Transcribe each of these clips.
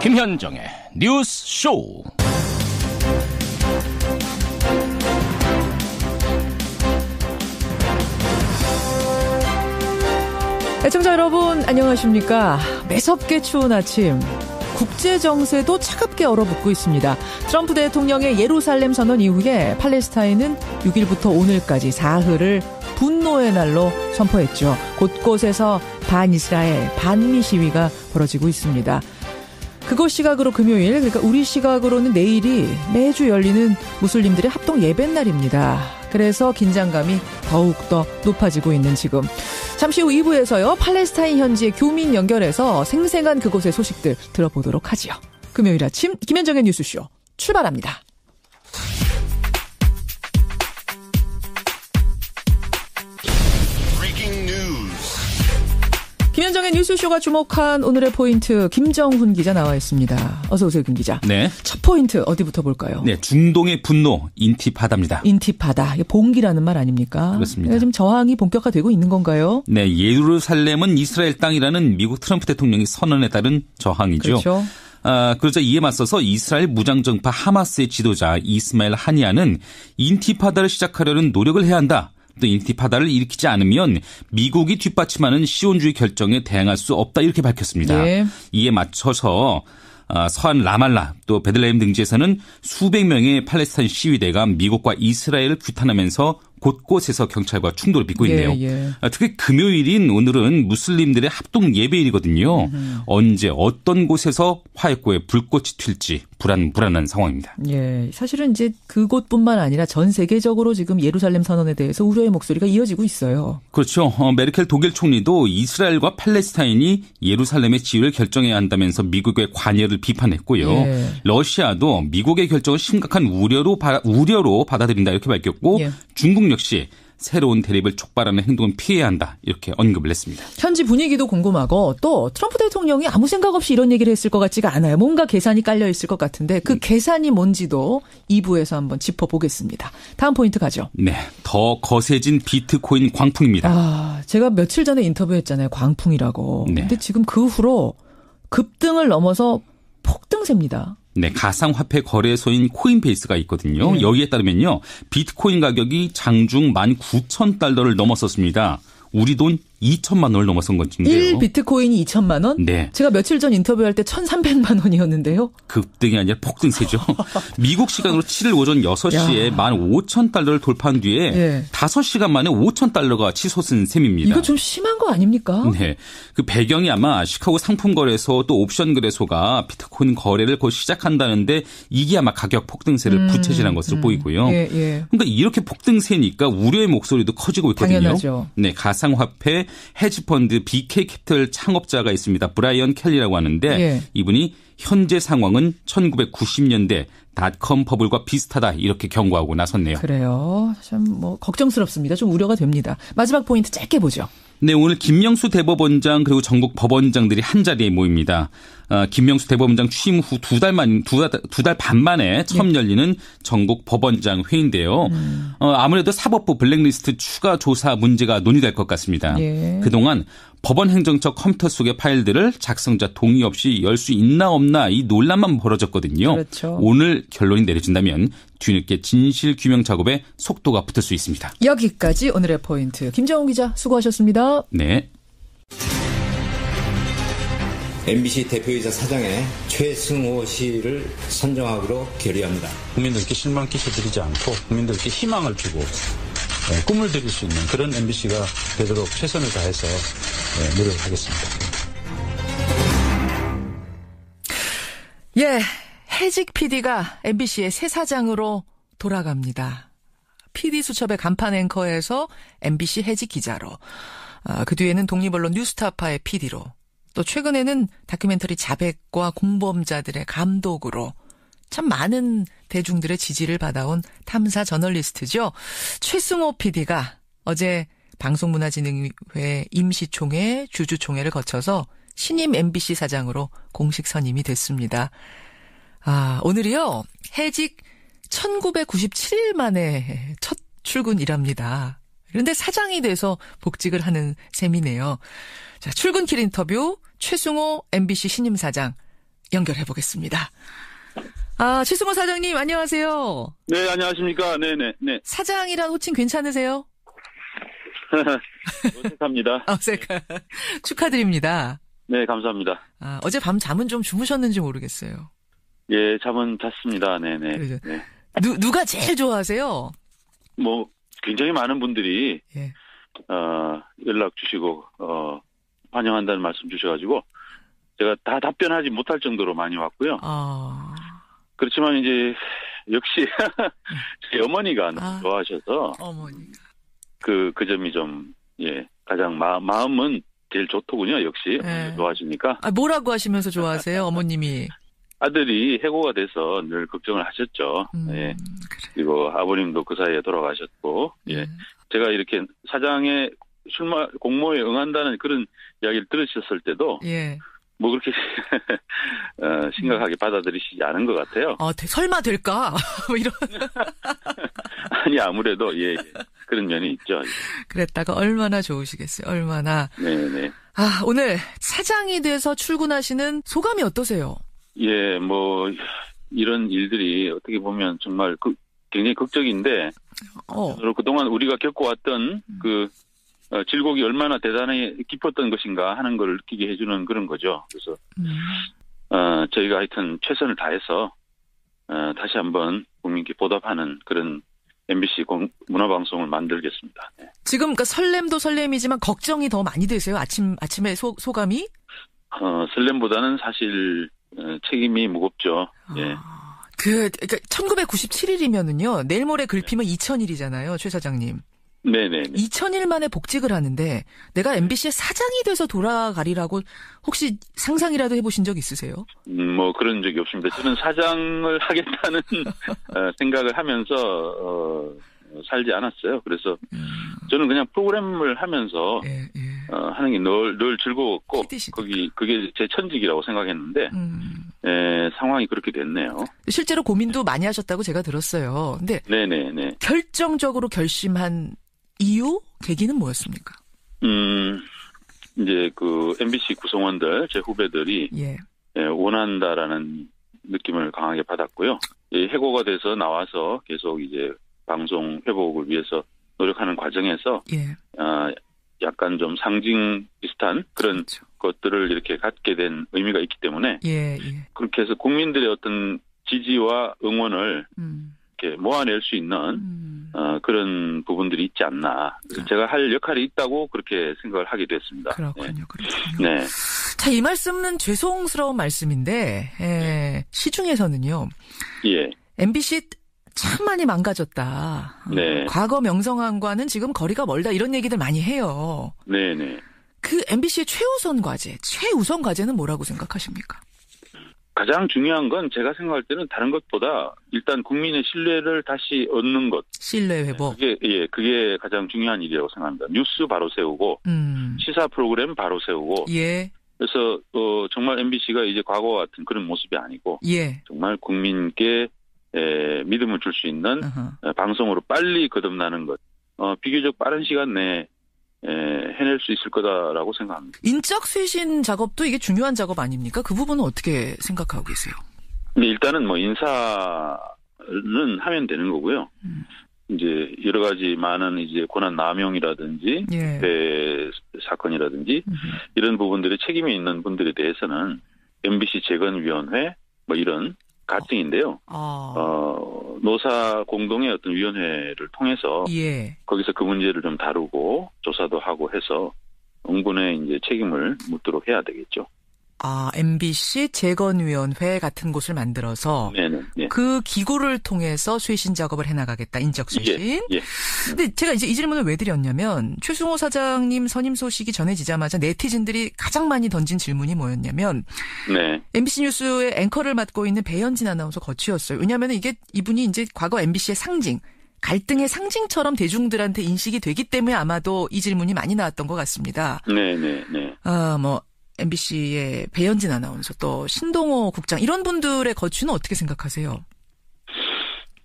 김현정의 뉴스 쇼. 애청자 여러분 안녕하십니까. 매섭게 추운 아침, 국제정세도 차갑게 얼어붙고 있습니다. 트럼프 대통령의 예루살렘 선언 이후에 팔레스타인은 6일부터 오늘까지 사흘을 분노의 날로 선포했죠. 곳곳에서 반이스라엘, 반미 시위가 벌어지고 있습니다. 그곳 시각으로 금요일, 그러니까 우리 시각으로는 내일이 매주 열리는 무슬림들의 합동 예배날입니다. 그래서 긴장감이 더욱더 높아지고 있는 지금. 잠시 후 2부에서요. 팔레스타인 현지의 교민 연결해서 생생한 그곳의 소식들 들어보도록 하지요. 금요일 아침 김현정의 뉴스쇼 출발합니다. 김현정의 뉴스쇼가 주목한 오늘의 포인트, 김정훈 기자 나와 있습니다. 어서 오세요, 김 기자. 네. 첫 포인트 어디부터 볼까요? 네, 중동의 분노, 인티파다입니다. 인티파다, 봉기라는 말 아닙니까? 그렇습니다. 지금 저항이 본격화되고 있는 건가요? 네, 예루살렘은 이스라엘 땅이라는 미국 트럼프 대통령의 선언에 따른 저항이죠. 그렇죠. 그러자 이에 맞서서 이스라엘 무장정파 하마스의 지도자 이스마엘 하니아는 인티파다를 시작하려는 노력을 해야 한다. 또 인티파다를 일으키지 않으면 미국이 뒷받침하는 시온주의 결정에 대항할 수 없다 이렇게 밝혔습니다. 네. 이에 맞춰서 서한 라말라 또 베들레헴 등지에서는 수백 명의 팔레스타인 시위대가 미국과 이스라엘을 규탄하면서 곳곳에서 경찰과 충돌을 빚고 있네요. 예. 특히 금요일인 오늘은 무슬림들의 합동 예배일이거든요. 언제 어떤 곳에서 화약고에 불꽃이 튈지 불안한 상황입니다. 예, 사실은 이제 그곳뿐만 아니라 전 세계적으로 지금 예루살렘 선언에 대해서 우려의 목소리가 이어지고 있어요. 그렇죠. 메르켈 독일 총리도 이스라엘과 팔레스타인이 예루살렘의 지위를 결정해야 한다면서 미국의 관여를 비판했고요. 예. 러시아도 미국의 결정을 심각한 우려로 받아들인다 이렇게 밝혔고 예. 중국 역시 새로운 대립을 촉발하는 행동은 피해야 한다 이렇게 언급을 했습니다. 현지 분위기도 궁금하고 또 트럼프 대통령이 아무 생각 없이 이런 얘기를 했을 것 같지가 않아요. 뭔가 계산이 깔려 있을 것 같은데 그 계산이 뭔지도 2부에서 한번 짚어보겠습니다. 다음 포인트 가죠. 네, 더 거세진 비트코인 광풍입니다. 제가 며칠 전에 인터뷰했잖아요. 광풍이라고. 네. 근데 지금 그 후로 급등을 넘어서 폭등세입니다. 네, 가상화폐 거래소인 코인베이스가 있거든요. 네. 여기에 따르면요, 비트코인 가격이 장중 19,000달러를 넘었었습니다. 우리 돈 2천만 원을 넘어선 건데요. 1비트코인이 2천만 원? 네. 제가 며칠 전 인터뷰할 때 1,300만 원이었는데요. 급등이 아니라 폭등세죠. 미국 시간으로 7일 오전 6시에 15,000달러를 돌파한 뒤에 예. 5시간 만에 5,000달러가 치솟은 셈입니다. 이거 좀 심한 거 아닙니까? 네. 그 배경이 아마 시카고 상품거래소 또 옵션거래소가 비트코인 거래를 곧 시작한다는데 이게 아마 가격 폭등세를 부채질한 것으로 보이고요. 예, 예. 그러니까 이렇게 폭등세니까 우려의 목소리도 커지고 있거든요. 당연하죠. 네, 가상화폐 헤지펀드 BK 캐피털 창업자가 있습니다. 브라이언 켈리라고 하는데 예. 이분이 현재 상황은 1990년대 닷컴 버블과 비슷하다 이렇게 경고하고 나섰네요. 그래요. 참 걱정스럽습니다. 좀 우려가 됩니다. 마지막 포인트 짧게 보죠. 네, 오늘 김명수 대법원장 그리고 전국 법원장들이 한자리에 모입니다. 김명수 대법원장 취임 후 두 달 반 만에 처음 열리는 전국 법원장 회의인데요. 아무래도 사법부 블랙리스트 추가 조사 문제가 논의될 것 같습니다. 예. 그동안 법원 행정처 컴퓨터 속의 파일들을 작성자 동의 없이 열 수 있나 없나 이 논란만 벌어졌거든요. 그렇죠. 오늘 결론이 내려진다면 뒤늦게 진실 규명 작업에 속도가 붙을 수 있습니다. 여기까지 오늘의 포인트. 김정훈 기자 수고하셨습니다. 네. MBC 대표이사 사장의 최승호 씨를 선정하기로 결의합니다. 국민들께 실망 끼쳐드리지 않고 국민들께 희망을 주고 꿈을 드릴 수 있는 그런 MBC가 되도록 최선을 다해서 노력하겠습니다. 예, 해직 PD가 MBC의 새 사장으로 돌아갑니다. PD 수첩의 간판 앵커에서 MBC 해직 기자로, 그 뒤에는 독립언론 뉴스타파의 PD로, 또 최근에는 다큐멘터리 자백과 공범자들의 감독으로 참 많은 대중들의 지지를 받아온 탐사 저널리스트죠. 최승호 PD가 어제 방송문화진흥회 임시총회, 주주총회를 거쳐서 신임 MBC 사장으로 공식 선임이 됐습니다. 오늘이요. 해직 1997일 만에 첫 출근이랍니다. 그런데 사장이 돼서 복직을 하는 셈이네요. 자, 출근길 인터뷰 최승호 MBC 신임 사장. 연결해 보겠습니다. 최승호 사장님 안녕하세요. 네, 안녕하십니까. 네네. 사장이란 호칭 괜찮으세요? 어색합니다. 어색한. 축하드립니다. 네, 감사합니다. 어제 밤 잠은 좀 주무셨는지 모르겠어요. 예, 잠은 잤습니다. 네네. 그렇죠. 네. 누가 제일 좋아하세요? 뭐, 굉장히 많은 분들이, 예. 연락 주시고, 환영한다는 말씀 주셔가지고, 제가 다 답변하지 못할 정도로 많이 왔고요. 그렇지만 이제, 역시, 제 어머니가 너무 좋아하셔서, 어머니가. 그 점이 좀, 예, 가장 마음은 제일 좋더군요, 역시. 예. 좋아하시니까. 뭐라고 하시면서 좋아하세요, 어머님이? 아들이 해고가 돼서 늘 걱정을 하셨죠. 예. 그리고 아버님도 그 사이에 돌아가셨고, 예. 제가 이렇게 사장의 공모에 응한다는 그런 이야기를 들으셨을 때도, 예. 뭐 그렇게 심각하게 받아들이시지 않은 것 같아요. 설마 될까? 뭐 이런. 아니, 아무래도, 예. 그런 면이 있죠. 그랬다가 얼마나 좋으시겠어요, 얼마나. 네네. 오늘 사장이 돼서 출근하시는 소감이 어떠세요? 예, 뭐, 이런 일들이 어떻게 보면 정말 굉장히 극적인데, 그동안 우리가 겪어왔던 질곡이 얼마나 대단히 깊었던 것인가 하는 걸 느끼게 해주는 그런 거죠. 그래서, 저희가 하여튼 최선을 다해서, 다시 한번 국민께 보답하는 그런 MBC 문화방송을 만들겠습니다. 네. 지금 그러니까 설렘도 설렘이지만 걱정이 더 많이 되세요? 아침에 소감이? 설렘보다는 사실, 책임이 무겁죠. 예. 그러니까 1997일이면은요, 내일 모레 글피면 2000일이잖아요, 최 사장님. 네네. 2000일 만에 복직을 하는데, 내가 MBC의 사장이 돼서 돌아가리라고 혹시 상상이라도 해보신 적 있으세요? 뭐 그런 적이 없습니다. 저는 사장을 하겠다는 생각을 하면서, 살지 않았어요. 그래서 저는 그냥 프로그램을 하면서, 하는 게 늘 즐거웠고, 그게 제 천직이라고 생각했는데, 상황이 그렇게 됐네요. 실제로 고민도 많이 하셨다고 제가 들었어요. 근데, 네네네. 결정적으로 결심한 이유? 계기는 뭐였습니까? 이제 MBC 구성원들, 제 후배들이, 원한다라는 느낌을 강하게 받았고요. 해고가 돼서 나와서 계속 이제 방송 회복을 위해서 노력하는 과정에서, 약간 좀 상징 비슷한 그런 것들을 이렇게 갖게 된 의미가 있기 때문에, 그렇게 해서 국민들의 어떤 지지와 응원을 이렇게 모아낼 수 있는 그런 부분들이 있지 않나. 제가 할 역할이 있다고 그렇게 생각을 하게 됐습니다. 그렇군요. 네. 자, 이 말씀은 죄송스러운 말씀인데, 시중에서는요. MBC 참 많이 망가졌다. 네. 과거 명성황과는 지금 거리가 멀다. 이런 얘기들 많이 해요. 네네. 그 MBC의 최우선 과제는 뭐라고 생각하십니까? 가장 중요한 건 제가 생각할 때는 다른 것보다 일단 국민의 신뢰를 다시 얻는 것. 신뢰 회복. 그게 가장 중요한 일이라고 생각합니다. 뉴스 바로 세우고, 시사 프로그램 바로 세우고. 그래서 정말 MBC가 이제 과거와 같은 그런 모습이 아니고, 정말 국민께 믿음을 줄 수 있는 방송으로 빨리 거듭나는 것. 비교적 빠른 시간 내에 해낼 수 있을 거다라고 생각합니다. 인적 쇄신 작업도 이게 중요한 작업 아닙니까? 그 부분은 어떻게 생각하고 계세요? 네, 일단은 뭐 인사는 하면 되는 거고요. 이제 여러 가지 많은 이제 권한 남용이라든지 배 사건이라든지 이런 부분들에 책임이 있는 분들에 대해서는 MBC 재건위원회 뭐 이런 가칭인데요. 노사 공동의 어떤 위원회를 통해서 거기서 그 문제를 좀 다루고 조사도 하고 해서 응분의 이제 책임을 묻도록 해야 되겠죠. MBC 재건위원회 같은 곳을 만들어서 그 기구를 통해서 쇄신 작업을 해나가겠다. 인적 쇄신. 근데 제가 이제 이 질문을 왜 드렸냐면 최승호 사장님 선임 소식이 전해지자마자 네티즌들이 가장 많이 던진 질문이 뭐였냐면 MBC 뉴스의 앵커를 맡고 있는 배현진 아나운서 거취였어요. 왜냐하면 이분이 이제 과거 MBC의 상징, 갈등의 상징처럼 대중들한테 인식이 되기 때문에 아마도 이 질문이 많이 나왔던 것 같습니다. MBC의 배현진 아나운서 또 신동호 국장 이런 분들의 거취는 어떻게 생각하세요?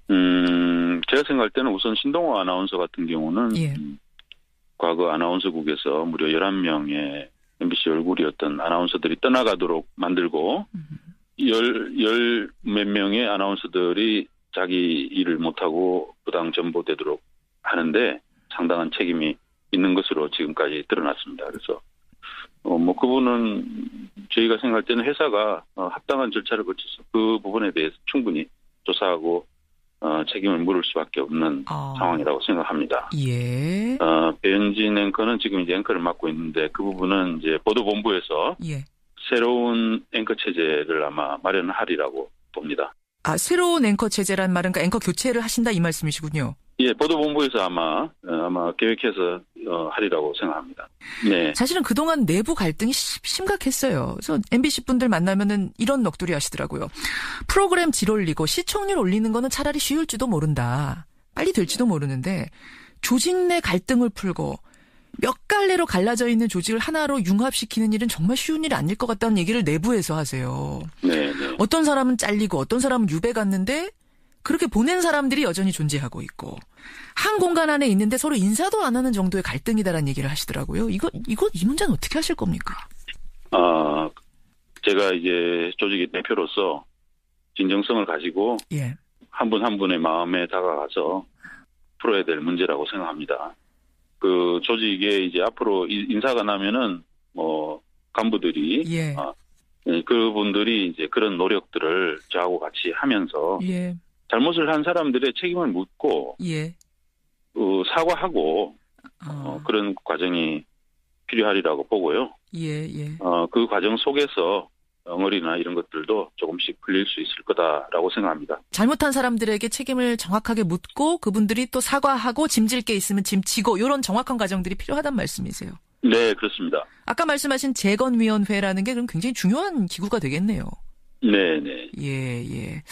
제가 생각할 때는 우선 신동호 아나운서 같은 경우는 과거 아나운서국에서 무려 11명의 MBC 얼굴이었던 아나운서들이 떠나가도록 만들고 열 몇 명의 아나운서들이 자기 일을 못하고 부당 전보되도록 하는데 상당한 책임이 있는 것으로 지금까지 드러났습니다. 그래서 그분은 저희가 생각할 때는 회사가 합당한 절차를 거쳐서 그 부분에 대해서 충분히 조사하고 책임을 물을 수밖에 없는 상황이라고 생각합니다. 예. 배현진 앵커는 지금 이제 앵커를 맡고 있는데 그 부분은 이제 보도본부에서 예. 새로운 앵커 체제를 아마 마련하리라고 봅니다. 새로운 앵커 체제란 말은 앵커 교체를 하신다 이 말씀이시군요. 예, 보도본부에서 아마 계획해서 하리라고 생각합니다. 네. 사실은 그동안 내부 갈등이 심각했어요. 그래서 MBC 분들 만나면은 이런 넋두리 하시더라고요. 프로그램 질 올리고 시청률 올리는 거는 차라리 쉬울지도 모른다. 빨리 될지도 모르는데 조직 내 갈등을 풀고 몇 갈래로 갈라져 있는 조직을 하나로 융합시키는 일은 정말 쉬운 일이 아닐 것 같다는 얘기를 내부에서 하세요. 네. 어떤 사람은 잘리고 어떤 사람은 유배 갔는데 그렇게 보낸 사람들이 여전히 존재하고 있고 한 공간 안에 있는데 서로 인사도 안 하는 정도의 갈등이다라는 얘기를 하시더라고요. 이 문제는 어떻게 하실 겁니까? 제가 이제 조직의 대표로서 진정성을 가지고 예. 한 분 한 분의 마음에 다가가서 풀어야 될 문제라고 생각합니다. 그 조직에 이제 앞으로 인사가 나면은 간부들이 예. 그분들이 이제 그런 노력들을 저하고 같이 하면서 예. 잘못을 한 사람들의 책임을 묻고 예. 사과하고 그런 과정이 필요하리라고 보고요. 예. 그 과정 속에서 엉어리나 이런 것들도 조금씩 풀릴 수 있을 거다라고 생각합니다. 잘못한 사람들에게 책임을 정확하게 묻고 그분들이 또 사과하고 짐질 게 있으면 짐지고 이런 정확한 과정들이 필요하단 말씀이세요. 네, 그렇습니다. 아까 말씀하신 재건위원회라는 게 그럼 굉장히 중요한 기구가 되겠네요. 네. 예.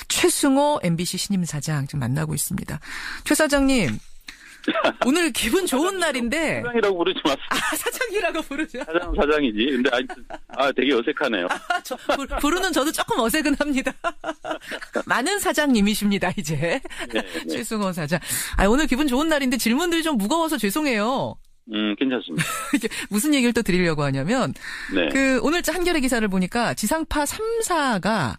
최승호 MBC 신임 사장 지금 만나고 있습니다. 최 사장님, 오늘 기분 좋은 날인데. 사장이라고 부르지 마세요. 사장이라고 부르죠. 사장이지. 근데 되게 어색하네요. 부르는 저도 조금 어색은 합니다. 많은 사장님이십니다, 이제. 네. 최승호 사장. 오늘 기분 좋은 날인데 질문들이 좀 무거워서 죄송해요. 괜찮습니다. 무슨 얘기를 또 드리려고 하냐면, 네. 오늘 한겨레 기사를 보니까 지상파 3사가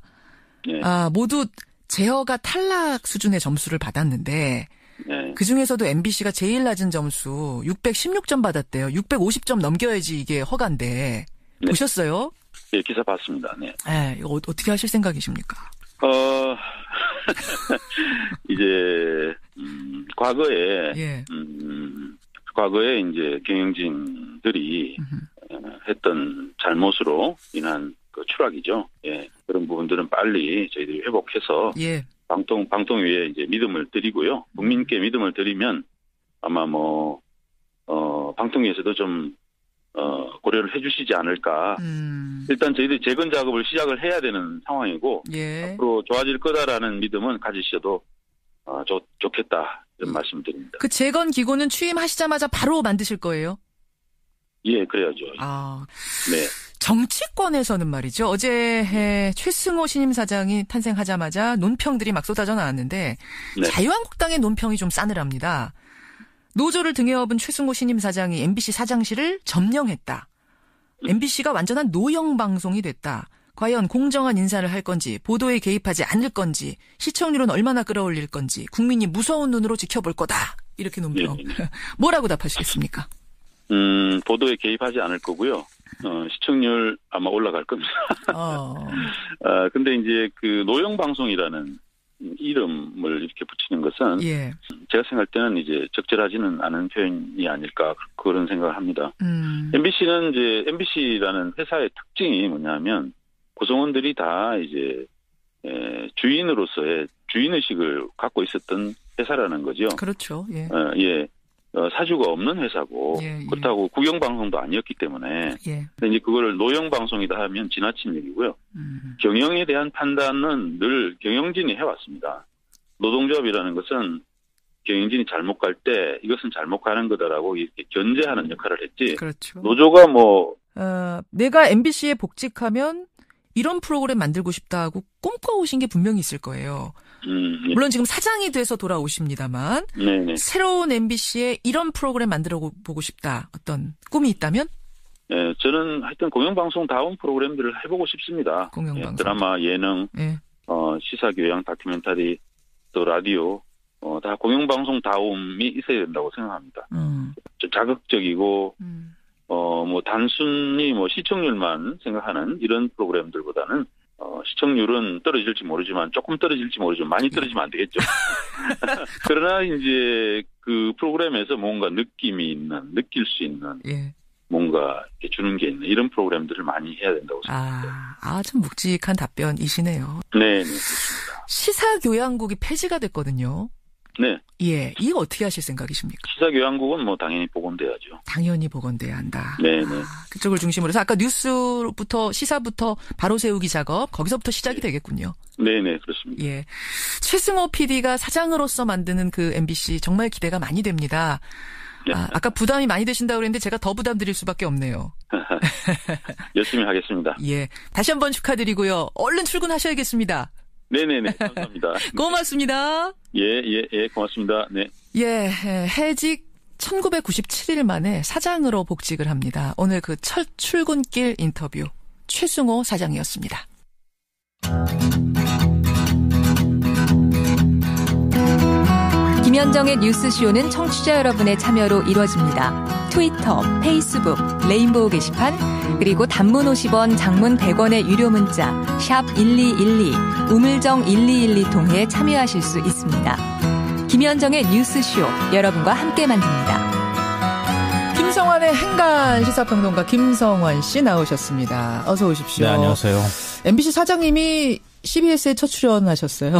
네. 모두 제어가 탈락 수준의 점수를 받았는데, 네. 그 중에서도 MBC가 제일 낮은 점수 616점 받았대요. 650점 넘겨야지 이게 허가인데. 네. 보셨어요? 네, 기사 봤습니다. 네. 이거 어떻게 하실 생각이십니까? 이제 과거에 예. 과거에 이제 경영진들이 했던 잘못으로 인한 그 추락이죠. 예. 그런 부분들은 빨리 저희들이 회복해서 예. 방통 위에 이제 믿음을 드리고요. 국민께 믿음을 드리면 아마 방통 위에서도 좀 고려를 해주시지 않을까. 일단 저희들이 재건 작업을 시작을 해야 되는 상황이고 예. 앞으로 좋아질 거다라는 믿음은 가지셔도 좋겠다 이런 말씀드립니다. 그 재건 기구는 취임하시자마자 바로 만드실 거예요? 예, 그래야죠. 네. 정치권에서는 말이죠. 어제 최승호 신임 사장이 탄생하자마자 논평들이 막 쏟아져 나왔는데 네. 자유한국당의 논평이 좀 싸늘합니다. 노조를 등에 업은 최승호 신임 사장이 MBC 사장실을 점령했다. MBC가 완전한 노영 방송이 됐다. 과연 공정한 인사를 할 건지, 보도에 개입하지 않을 건지, 시청률은 얼마나 끌어올릴 건지, 국민이 무서운 눈으로 지켜볼 거다. 이렇게 논평. 네. 뭐라고 답하시겠습니까? 보도에 개입하지 않을 거고요. 시청률 아마 올라갈 겁니다. 근데 이제 그 노영 방송이라는 이름을 이렇게 붙이는 것은 예. 제가 생각할 때는 이제 적절하지는 않은 표현이 아닐까 그런 생각을 합니다. MBC는 이제 MBC라는 회사의 특징이 뭐냐면 구성원들이 다 이제 주인으로서의 주인의식을 갖고 있었던 회사라는 거죠. 그렇죠. 예. 사주가 없는 회사고 예. 그렇다고 국영방송도 아니었기 때문에 예. 이제 그걸 노영방송이다 하면 지나친 얘기고요. 경영에 대한 판단은 늘 경영진이 해왔습니다. 노동조합이라는 것은 경영진이 잘못 갈 때 이것은 잘못 가는 거다라고 이렇게 견제하는 역할을 했지. 그렇죠. 노조가 내가 MBC에 복직하면 이런 프로그램 만들고 싶다고 꿈꿔오신 게 분명히 있을 거예요. 예. 물론 지금 사장이 돼서 돌아오십니다만 네네. 새로운 MBC에 이런 프로그램 만들어 보고 싶다. 어떤 꿈이 있다면? 예, 저는 하여튼 공영방송다운 프로그램들을 해보고 싶습니다. 공영방송. 예, 드라마, 예능, 예. 시사, 교양, 다큐멘터리, 또 라디오, 다 공영방송다움이 있어야 된다고 생각합니다. 좀 자극적이고, 뭐 단순히 뭐 시청률만 생각하는 이런 프로그램들보다는 시청률은 떨어질지 모르지만 조금 떨어질지 모르지만 많이 떨어지면 안 되겠죠. 그러나 이제 그 프로그램에서 뭔가 느낌이 있는, 느낄 수 있는 예. 뭔가 이렇게 주는 게 있는 이런 프로그램들을 많이 해야 된다고 생각합니다. 참 묵직한 답변이시네요. 네, 그렇습니다. 시사교양국이 폐지가 됐거든요. 네. 예, 이거 어떻게 하실 생각이십니까? 시사교양국은 뭐 당연히 복원돼야죠. 당연히 복원돼야 한다. 네. 그쪽을 중심으로 해서 아까 뉴스부터 시사부터 바로 세우기 작업 거기서부터 시작이 되겠군요. 네, 그렇습니다. 예, 최승호 PD가 사장으로서 만드는 그 MBC 정말 기대가 많이 됩니다. 네. 아까 부담이 많이 되신다고 그랬는데 제가 더 부담 드릴 수밖에 없네요. 열심히 하겠습니다. 예, 다시 한번 축하드리고요. 얼른 출근하셔야겠습니다. 네네네. 감사합니다. 고맙습니다. 예, 고맙습니다. 네. 예, 해직 1997일 만에 사장으로 복직을 합니다. 오늘 그 첫 출근길 인터뷰 최승호 사장이었습니다. 김현정의 뉴스쇼는 청취자 여러분의 참여로 이루어집니다. 트위터, 페이스북, 레인보우 게시판, 그리고 단문 50원, 장문 100원의 유료 문자 샵 1212, 우물정 1212 통해 참여하실 수 있습니다. 김현정의 뉴스쇼, 여러분과 함께 만듭니다. 김성환의 행간 시사평론가 김성환 씨 나오셨습니다. 어서 오십시오. 네, 안녕하세요. MBC 사장님이 CBS에 첫 출연하셨어요.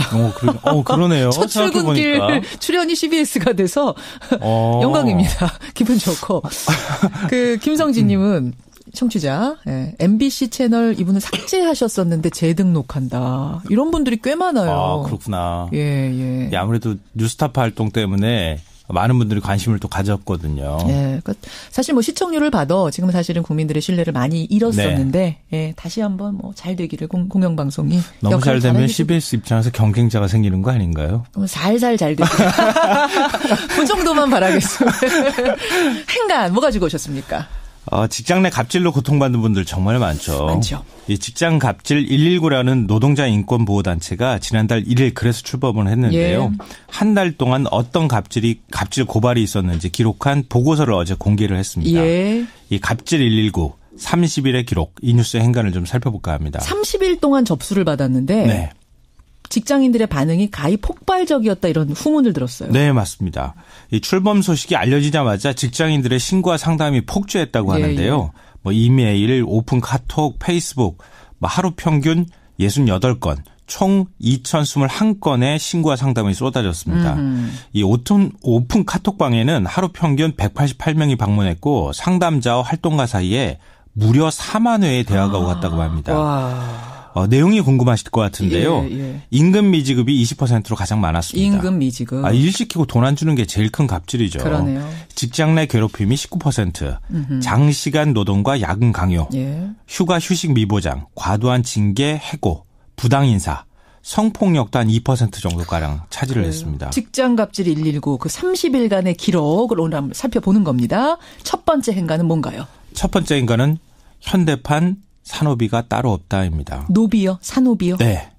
그러네요. 첫 출근길 출연이 CBS가 돼서 영광입니다. 기분 좋고. 그 김성진님은 청취자, 예, MBC 채널 이분은 삭제하셨었는데 재등록한다. 이런 분들이 꽤 많아요. 그렇구나. 예. 아무래도 뉴스타파 활동 때문에 많은 분들이 관심을 또 가졌거든요. 예, 그러니까 사실 뭐 시청률을 봐도 지금 사실은 국민들의 신뢰를 많이 잃었었는데, 예, 다시 한번 뭐 잘 되기를 공영방송이 너무 잘 되면 CBS 입장에서 경쟁자가 생기는 거 아닌가요? 살살 잘 되고 그 정도만 바라겠습니다. 행간 뭐 가지고 오셨습니까? 직장 내 갑질로 고통받는 분들 정말 많죠. 이 직장 갑질 119라는 노동자 인권 보호 단체가 지난달 1일 그래서 출범을 했는데요. 예. 한 달 동안 어떤 갑질 고발이 있었는지 기록한 보고서를 어제 공개를 했습니다. 예. 이 갑질 119 30일의 기록, 이 뉴스의 행간을 좀 살펴볼까 합니다. 30일 동안 접수를 받았는데 네. 직장인들의 반응이 가히 폭발적이었다 이런 후문을 들었어요. 네, 맞습니다. 이 출범 소식이 알려지자마자 직장인들의 신고와 상담이 폭주했다고 하는데요. 뭐 이메일, 오픈 카톡, 페이스북, 뭐 하루 평균 68건, 총 2,021건의 신고와 상담이 쏟아졌습니다. 이 오픈 카톡방에는 하루 평균 188명이 방문했고 상담자와 활동가 사이에 무려 4만 회의 대화가 오갔다고 합니다. 와. 내용이 궁금하실 것 같은데요. 임금 미지급이 20%로 가장 많았습니다. 임금 미지급. 일 시키고 돈 안 주는 게 제일 큰 갑질이죠. 그러네요. 직장 내 괴롭힘이 19%, 장시간 노동과 야근 강요, 휴가 휴식 미보장, 과도한 징계 해고, 부당 인사, 성폭력도 한 2% 정도가량 차지를 했습니다. 직장 갑질 119 그 30일간의 기록을 오늘 한번 살펴보는 겁니다. 첫 번째 행간은 뭔가요? 첫 번째 행간은 현대판 산호비가 따로 없다입니다. 노비요? 산호비요? 네.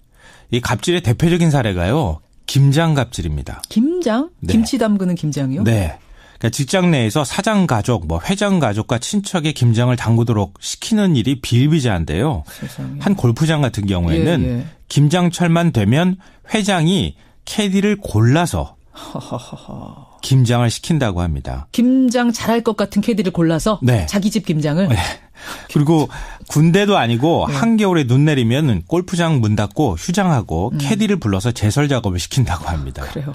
이 갑질의 대표적인 사례가요. 김장 갑질입니다. 김장? 네. 김치 담그는 김장이요? 네. 그러니까 직장 내에서 사장 가족, 회장 가족과 친척의 김장을 담그도록 시키는 일이 비일비재한데요. 세상에. 한 골프장 같은 경우에는 김장철만 되면 회장이 캐디를 골라서 김장을 시킨다고 합니다. 김장 잘할 것 같은 캐디를 골라서 자기 집 김장을? 네. 그리고 군대도 아니고 한겨울에 눈 내리면 골프장 문 닫고 휴장하고 캐디를 불러서 제설 작업을 시킨다고 합니다. 그래요.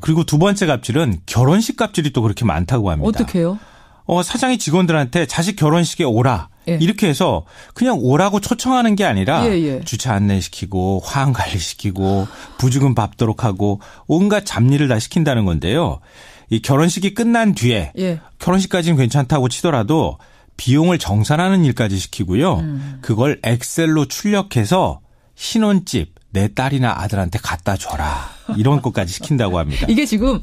그리고 두 번째 갑질은 결혼식 갑질이 또 그렇게 많다고 합니다. 어떻게 해요? 사장이 직원들한테 자식 결혼식에 오라. 이렇게 해서 그냥 오라고 초청하는 게 아니라 주차 안내시키고 화환 관리시키고 부죽음 밟도록 하고 온갖 잡일을 다 시킨다는 건데요. 이 결혼식이 끝난 뒤에 결혼식까지는 괜찮다고 치더라도 비용을 정산하는 일까지 시키고요. 그걸 엑셀로 출력해서 신혼집 내 딸이나 아들한테 갖다 줘라. 이런 것까지 시킨다고 합니다. 이게 지금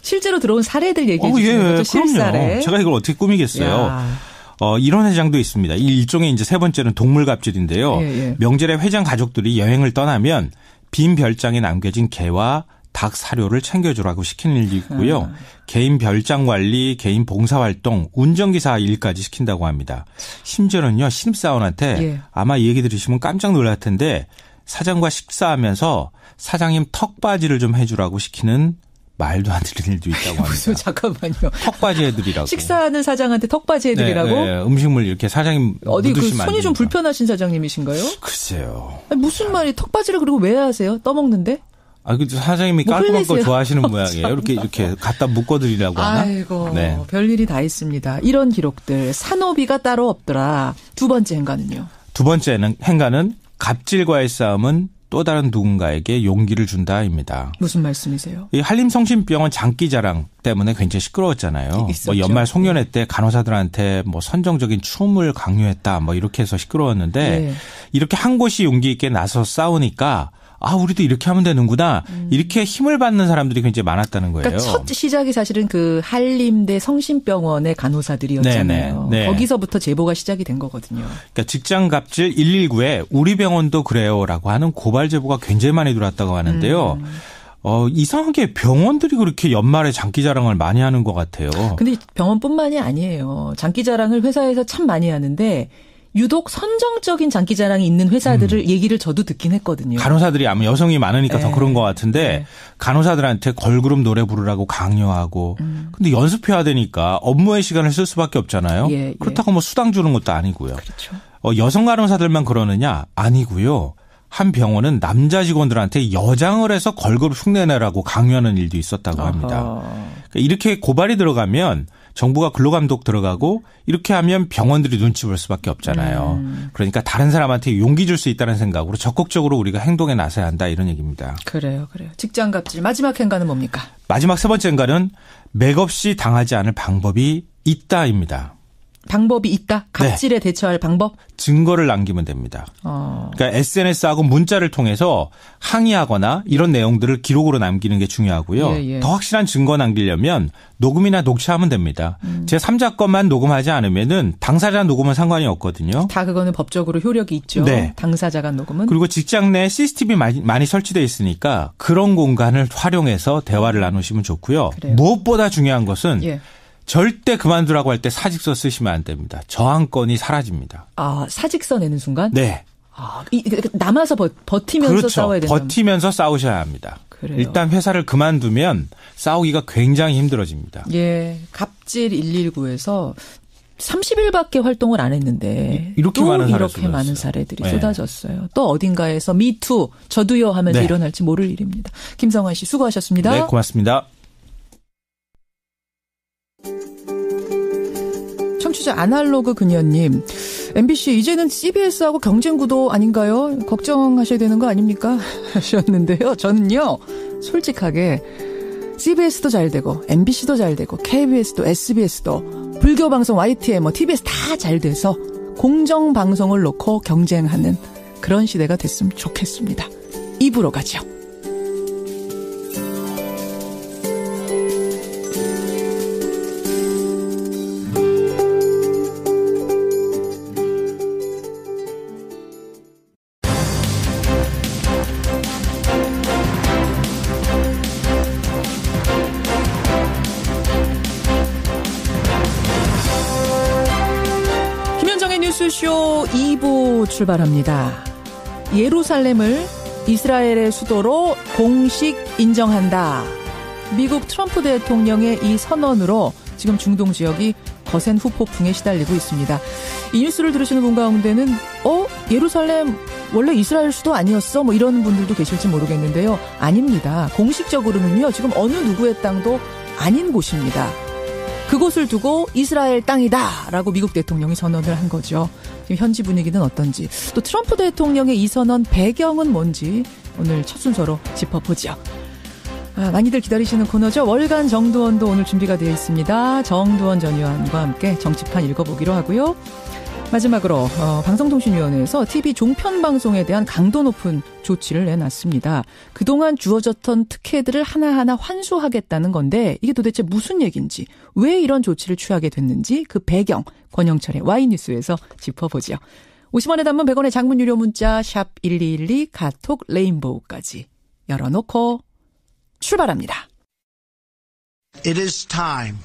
실제로 들어온 사례들 얘기해 주시는 거죠? 실사례. 제가 이걸 어떻게 꾸미겠어요. 이런 회장도 있습니다. 이 일종의 이제 세 번째는 동물갑질인데요. 명절에 회장 가족들이 여행을 떠나면 빈 별장에 남겨진 개와 닭 사료를 챙겨주라고 시키는 일도 있고요. 개인 별장 관리, 개인 봉사활동, 운전기사 일까지 시킨다고 합니다. 심지어는요. 신입사원한테 아마 이 얘기 들으시면 깜짝 놀랄 텐데 사장과 식사하면서 사장님 턱받이를 좀 해주라고 시키는 말도 안 되는 일도 있다고 합니다. 무슨 잠깐만요. 턱받이 해드리라고. 식사하는 사장한테 턱받이 해드리라고? 네, 음식물 이렇게 사장님 어디 그 손이 좀 불편하신 사장님이신가요? 글쎄요. 아니, 무슨 말이 턱받이를 그리고 왜 하세요? 떠먹는데? 그 사장님이 깔끔한 거 좋아하시는 모양이에요. 이렇게 갖다 묶어드리라고 하나? 아이고, 별일이 다 있습니다. 이런 기록들. 산호비가 따로 없더라. 두 번째 행간은요? 두 번째 행간은 갑질과의 싸움은 또 다른 누군가에게 용기를 준다입니다. 무슨 말씀이세요? 이 한림성심병원 장기자랑 때문에 굉장히 시끄러웠잖아요. 뭐 연말 송년회 때 간호사들한테 뭐 선정적인 춤을 강요했다. 뭐 이렇게 해서 시끄러웠는데 이렇게 한 곳이 용기 있게 나서 싸우니까 우리도 이렇게 하면 되는구나. 이렇게 힘을 받는 사람들이 굉장히 많았다는 거예요. 그러니까 첫 시작이 사실은 그 한림대 성심병원의 간호사들이었잖아요. 네. 거기서부터 제보가 시작이 된 거거든요. 그러니까 직장 갑질 119에 우리 병원도 그래요라고 하는 고발 제보가 굉장히 많이 들어왔다고 하는데요. 이상하게 병원들이 그렇게 연말에 장기자랑을 많이 하는 것 같아요. 근데 병원뿐만이 아니에요. 장기자랑을 회사에서 참 많이 하는데 유독 선정적인 장기자랑이 있는 회사들을 얘기를 저도 듣긴 했거든요. 간호사들이 아마 여성이 많으니까 더 그런 것 같은데 걸그룹 노래 부르라고 강요하고 근데 연습해야 되니까 업무의 시간을 쓸 수밖에 없잖아요. 그렇다고 뭐 수당 주는 것도 아니고요. 그렇죠. 여성 간호사들만 그러느냐? 아니고요. 한 병원은 남자 직원들한테 여장을 해서 걸그룹 흉내내라고 강요하는 일도 있었다고 합니다. 그러니까 이렇게 고발이 들어가면 정부가 근로감독 들어가고 이렇게 하면 병원들이 눈치 볼 수밖에 없잖아요. 그러니까 다른 사람한테 용기 줄 수 있다는 생각으로 적극적으로 우리가 행동에 나서야 한다 이런 얘기입니다. 그래요. 직장 갑질 마지막 행간은 뭡니까? 마지막 세 번째 행간은 맥없이 당하지 않을 방법이 있다입니다. 방법이 있다? 갑질에 대처할 방법? 증거를 남기면 됩니다. 그러니까 SNS하고 문자를 통해서 항의하거나 이런 내용들을 기록으로 남기는 게 중요하고요. 더 확실한 증거 남기려면 녹음이나 녹취하면 됩니다. 제3자 것만 녹음하지 않으면은 당사자 녹음은 상관이 없거든요. 다 그거는 법적으로 효력이 있죠. 당사자가 녹음은. 그리고 직장 내에 CCTV 많이 설치되어 있으니까 그런 공간을 활용해서 대화를 나누시면 좋고요. 그래요. 무엇보다 중요한 것은 절대 그만두라고 할 때 사직서 쓰시면 안 됩니다. 저항권이 사라집니다. 사직서 내는 순간? 네. 남아서 버티면서 그렇죠. 싸워야 된다. 버티면서 싸우셔야 합니다. 그래요. 일단 회사를 그만두면 싸우기가 굉장히 힘들어집니다. 갑질 119에서 30일밖에 활동을 안 했는데 이렇게 많은 사례들이 쏟아졌어요. 또 어딘가에서 미투 저도요 하면서 일어날지 모를 일입니다. 김성환 씨 수고하셨습니다. 네, 고맙습니다. 청취자 아날로그 그녀님, MBC 이제는 CBS하고 경쟁구도 아닌가요? 걱정하셔야 되는 거 아닙니까? 하셨는데요. 저는요, 솔직하게 CBS도 잘 되고 MBC도 잘 되고 KBS도 SBS도 불교방송 YTN TBS 다 잘 돼서 공정방송을 놓고 경쟁하는 그런 시대가 됐으면 좋겠습니다. 입으로 가죠. 뉴스쇼 2부 출발합니다. 예루살렘을 이스라엘의 수도로 공식 인정한다. 미국 트럼프 대통령의 이 선언으로 지금 중동 지역이 거센 후폭풍에 시달리고 있습니다. 이 뉴스를 들으시는 분 가운데는 예루살렘 원래 이스라엘 수도 아니었어? 이런 분들도 계실지 모르겠는데요. 아닙니다. 공식적으로는요. 지금 어느 누구의 땅도 아닌 곳입니다. 그곳을 두고 이스라엘 땅이다라고 미국 대통령이 선언을 한 거죠. 지금 현지 분위기는 어떤지, 또 트럼프 대통령의 이 선언 배경은 뭔지 오늘 첫 순서로 짚어보죠. 많이들 기다리시는 코너죠. 월간 정두원도 오늘 준비가 되어 있습니다. 정두원 전 의원과 함께 정치판 읽어보기로 하고요. 마지막으로 방송통신위원회에서 TV 종편방송에 대한 강도 높은 조치를 내놨습니다. 그동안 주어졌던 특혜들을 하나하나 환수하겠다는 건데 이게 도대체 무슨 얘기인지, 왜 이런 조치를 취하게 됐는지 그 배경 권영철의 Y뉴스에서 짚어보죠. 50원의 단문 100원의 장문 유료 문자 샵 1212 카톡 레인보우까지 열어놓고 출발합니다. It is time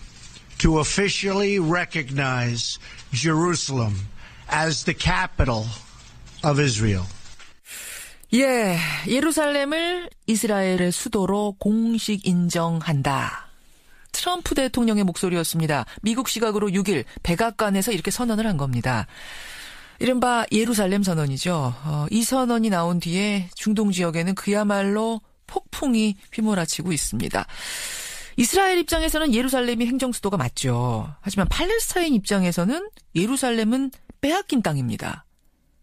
to officially recognize Jerusalem as the capital of Israel. 예, 예루살렘을 이스라엘의 수도로 공식 인정한다. 트럼프 대통령의 목소리였습니다. 미국 시각으로 6일 백악관에서 이렇게 선언을 한 겁니다. 이른바 예루살렘 선언이죠. 이 선언이 나온 뒤에 중동 지역에는 그야말로 폭풍이 휘몰아치고 있습니다. 이스라엘 입장에서는 예루살렘이 행정수도가 맞죠. 하지만 팔레스타인 입장에서는 예루살렘은 빼앗긴 땅입니다.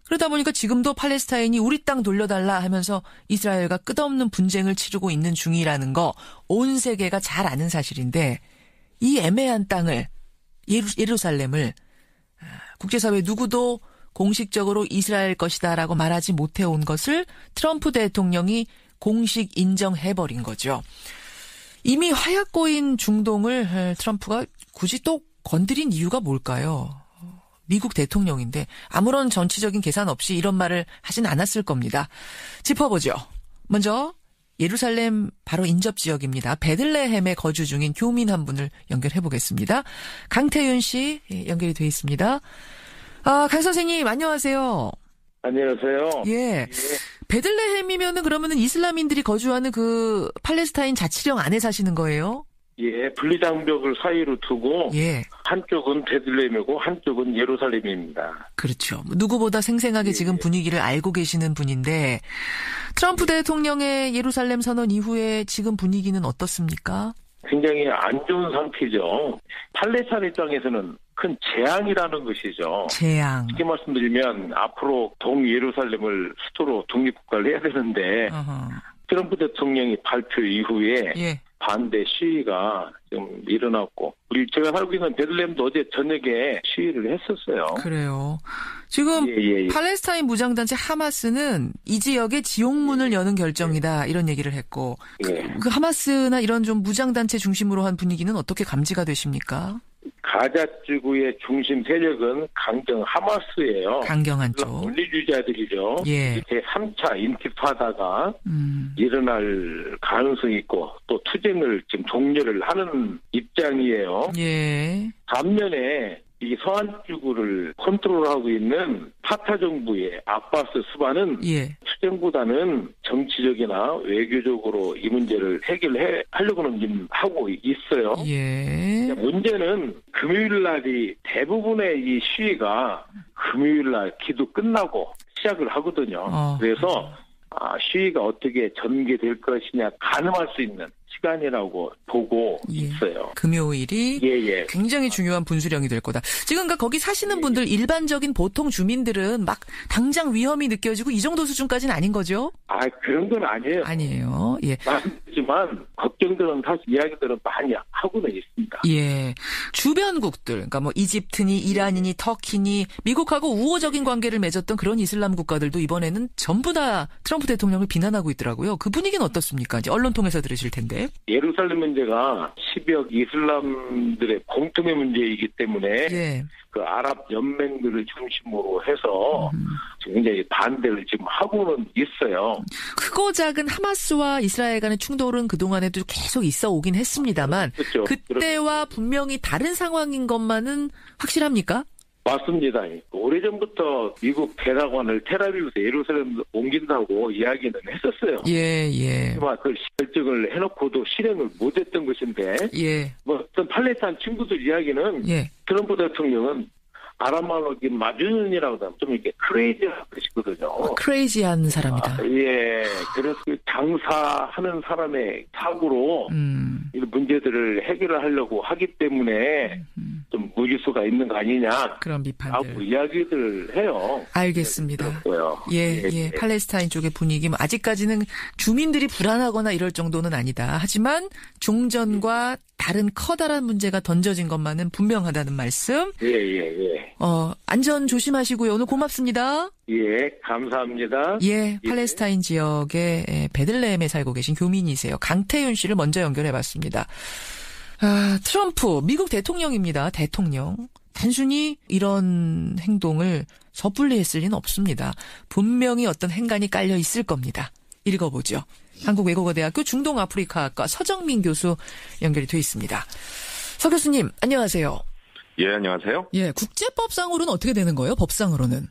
그러다 보니까 지금도 팔레스타인이 우리 땅 돌려달라 하면서 이스라엘과 끝없는 분쟁을 치르고 있는 중이라는 거 온 세계가 잘 아는 사실인데, 이 애매한 땅을, 예루살렘을 국제사회 누구도 공식적으로 이스라엘 것이다라고 말하지 못해온 것을 트럼프 대통령이 공식 인정해버린 거죠. 이미 화약고인 중동을 트럼프가 굳이 또 건드린 이유가 뭘까요? 미국 대통령인데 아무런 정치적인 계산 없이 이런 말을 하진 않았을 겁니다. 짚어보죠. 먼저 예루살렘 바로 인접 지역입니다. 베들레헴에 거주 중인 교민 한 분을 연결해 보겠습니다. 강태윤 씨 연결이 돼 있습니다. 강 선생님 안녕하세요. 안녕하세요. 예. 베들레헴이면은 그러면은 이슬람인들이 거주하는 그 팔레스타인 자치령 안에 사시는 거예요? 예, 분리장벽을 사이로 두고 예. 한쪽은 베들레헴이고 한쪽은 예루살렘입니다. 그렇죠. 누구보다 생생하게 지금 분위기를 알고 계시는 분인데 트럼프 대통령의 예루살렘 선언 이후에 지금 분위기는 어떻습니까? 굉장히 안 좋은 상태죠. 팔레스타인 입장에서는 큰 재앙이라는 것이죠. 재앙. 쉽게 말씀드리면 앞으로 동예루살렘을 수도로 독립국가를 해야 되는데 트럼프 대통령이 발표 이후에 예. 반대 시위가 좀 일어났고, 제가 살고 있는 베들레헴도 어제 저녁에 시위를 했었어요. 그래요. 지금 팔레스타인 무장단체 하마스는 이 지역에 지옥문을 여는 결정이다 이런 얘기를 했고, 그 하마스나 이런 좀 무장단체 중심으로 한 분위기는 어떻게 감지가 되십니까? 가자 지구의 중심 세력은 강경 하마스예요. 강경한 쪽. 분리주의자들이죠. 예. 제3차 인티파다가 일어날 가능성이 있고 또 투쟁을 지금 종료를 하는 입장이에요. 예. 반면에 이 서한 지구를 컨트롤하고 있는 파타 정부의 아바스 수반은 예. 투쟁보다는 정치적이나 외교적으로 이 문제를 해결하려고는 지금 하고 있어요. 예. 문제는 금요일 날이 대부분의 이 시위가 금요일 날 기도 끝나고 시작을 하거든요. 그래서 시위가 어떻게 전개될 것이냐 가늠할 수 있는 시간이라고 보고 있어요. 금요일이 굉장히 중요한 분수령이 될 거다. 지금 그러니까 거기 사시는 분들, 일반적인 보통 주민들은 막 당장 위험이 느껴지고 이 정도 수준까지는 아닌 거죠? 그런 건 아니에요. 아니에요. 예. 하지만 걱정들은 사실 이야기들은 많이 하고는 있습니다. 예. 주변국들, 그러니까 뭐 이집트니 이란이니 터키니 미국하고 우호적인 관계를 맺었던 그런 이슬람 국가들도 이번에는 전부 다 트럼프 대통령을 비난하고 있더라고요. 그 분위기는 어떻습니까? 이제 언론 통해서 들으실 텐데. 예루살렘 문제가 10억 이슬람들의 공통의 문제이기 때문에 그 아랍 연맹들을 중심으로 해서 굉장히 반대를 지금 하고는 있어요. 크고 작은 하마스와 이스라엘 간의 충돌은 그동안에도 계속 있어 오긴 했습니다만 그때와 분명히 다른 상황인 것만은 확실합니까? 맞습니다. 오래전부터 미국 대사관을 텔아비브에서 예루살렘 옮긴다고 이야기는 했었어요. 하지만 그 결정을 해놓고도 실행을 못했던 것인데, 어떤 팔레스타인 친구들 이야기는 트럼프 대통령은 아랍말로 마주년이라고 하면 좀 이렇게 크레이지한 것이거든요. 크레이지한 사람이다. 그래서 그 장사하는 사람의 사고로 이런 문제들을 해결을 하려고 하기 때문에 좀 무리수가 있는 거 아니냐. 그런 비판들. 이야기들을 해요. 알겠습니다. 팔레스타인 쪽의 분위기, 아직까지는 주민들이 불안하거나 이럴 정도는 아니다. 하지만 종전과 다른 커다란 문제가 던져진 것만은 분명하다는 말씀. 예. 안전 조심하시고요. 오늘 고맙습니다. 예, 감사합니다. 예, 팔레스타인 지역의 베들레헴에 살고 계신 교민이세요. 강태윤 씨를 먼저 연결해봤습니다. 트럼프, 미국 대통령입니다. 대통령. 단순히 이런 행동을 섣불리 했을 리는 없습니다. 분명히 어떤 행간이 깔려 있을 겁니다. 읽어보죠. 한국외국어대학교 중동아프리카학과 서정민 교수 연결이 돼 있습니다. 서 교수님, 안녕하세요. 예, 안녕하세요. 예, 국제법상으로는 어떻게 되는 거예요? 법상으로는?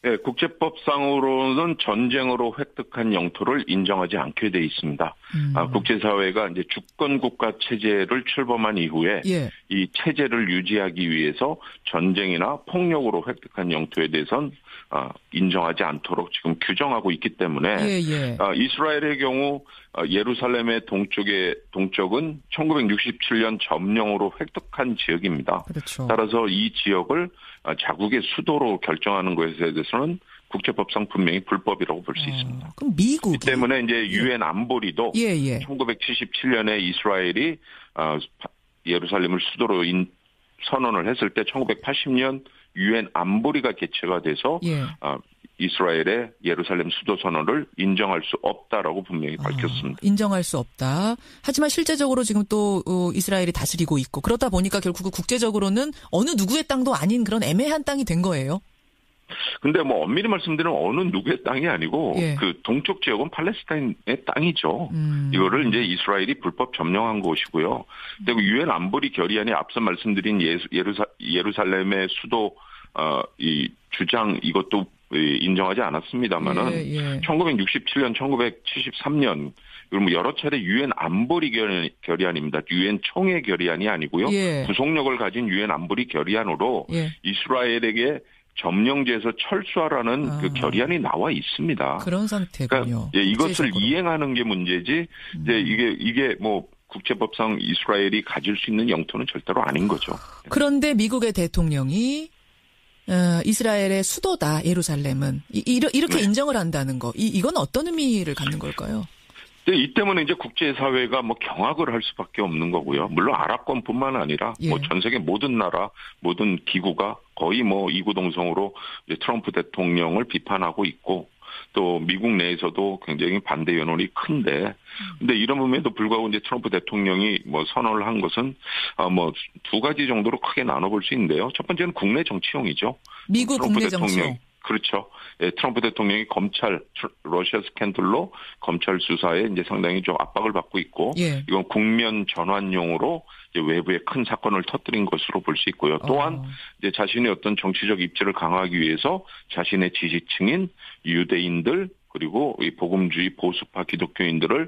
네, 국제법상으로는 전쟁으로 획득한 영토를 인정하지 않게 돼 있습니다. 국제사회가 이제 주권국가 체제를 출범한 이후에 이 체제를 유지하기 위해서 전쟁이나 폭력으로 획득한 영토에 대해서는 인정하지 않도록 지금 규정하고 있기 때문에 이스라엘의 경우 예루살렘의 동쪽은 1967년 점령으로 획득한 지역입니다. 그렇죠. 따라서 이 지역을 자국의 수도로 결정하는 것에 대해서는 국제법상 분명히 불법이라고 볼 수 있습니다. 그럼 미국이 이 때문에 이제 유엔 안보리도 1977년에 이스라엘이 예루살렘을 수도로 선언을 했을 때 1980년 유엔 안보리가 개최가 돼서 이스라엘의 예루살렘 수도 선언을 인정할 수 없다라고 분명히 밝혔습니다. 인정할 수 없다. 하지만 실제적으로 지금 또 이스라엘이 다스리고 있고 그러다 보니까 결국 국제적으로는 어느 누구의 땅도 아닌 그런 애매한 땅이 된 거예요. 근데 뭐 엄밀히 말씀드리면 어느 누구의 땅이 아니고 그 동쪽 지역은 팔레스타인의 땅이죠. 이거를 이제 이스라엘이 불법 점령한 곳이고요. 그리고 유엔 안보리 결의안이 앞서 말씀드린 예루살렘의 수도 이 주장 이것도 인정하지 않았습니다만은 1967년, 1973년 그리고 여러 차례 유엔 안보리 결의안입니다. 유엔 총회 결의안이 아니고요. 구속력을 가진 유엔 안보리 결의안으로 이스라엘에게 점령지에서 철수하라는 그 결의안이 나와 있습니다. 그런 상태군요. 그러니까 이것을 이행하는 게 문제지. 이제 이게 뭐 국제법상 이스라엘이 가질 수 있는 영토는 절대로 아닌 거죠. 그런데 미국의 대통령이 이스라엘의 수도다, 예루살렘은. 이렇게 인정을 한다는 거. 이건 어떤 의미를 갖는 걸까요? 네, 이 때문에 이제 국제사회가 뭐 경악을 할 수밖에 없는 거고요. 물론 아랍권뿐만 아니라 뭐 전 세계 모든 나라, 모든 기구가 거의 뭐 이구동성으로 이제 트럼프 대통령을 비판하고 있고 또 미국 내에서도 굉장히 반대 여론이 큰데, 근데 이러면에도 불구하고 이제 트럼프 대통령이 뭐 선언을 한 것은 뭐 두 가지 정도로 크게 나눠볼 수 있는데요. 첫 번째는 국내 정치용이죠. 미국 국내 정치용. 그렇죠. 트럼프 대통령이 러시아 스캔들로 검찰 수사에 이제 상당히 좀 압박을 받고 있고, 이건 국면 전환용으로 이제 외부에 큰 사건을 터뜨린 것으로 볼 수 있고요. 또한 이제 자신의 어떤 정치적 입지를 강화하기 위해서 자신의 지지층인 유대인들 그리고 이 복음주의 보수파 기독교인들을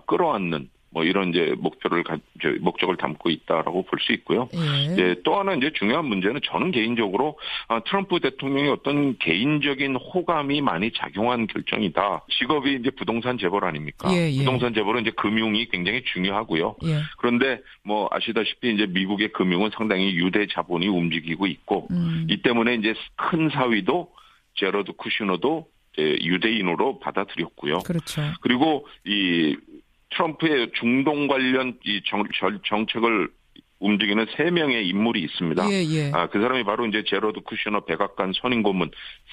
끌어안는 뭐 이런 이제 목적을 담고 있다라고 볼 수 있고요. 또 하나 이제 중요한 문제는 저는 개인적으로 트럼프 대통령의 어떤 개인적인 호감이 많이 작용한 결정이다. 직업이 이제 부동산 재벌 아닙니까? 부동산 재벌은 이제 금융이 굉장히 중요하고요. 그런데 뭐 아시다시피 이제 미국의 금융은 상당히 유대 자본이 움직이고 있고 이 때문에 이제 큰 사위도 제러드 쿠슈너도 유대인으로 받아들였고요. 그렇죠. 그리고 이 트럼프의 중동 관련 이 정책을 움직이는 3명의 인물이 있습니다. 그 사람이 바로 이제 제러드 쿠셔너 백악관 선임고문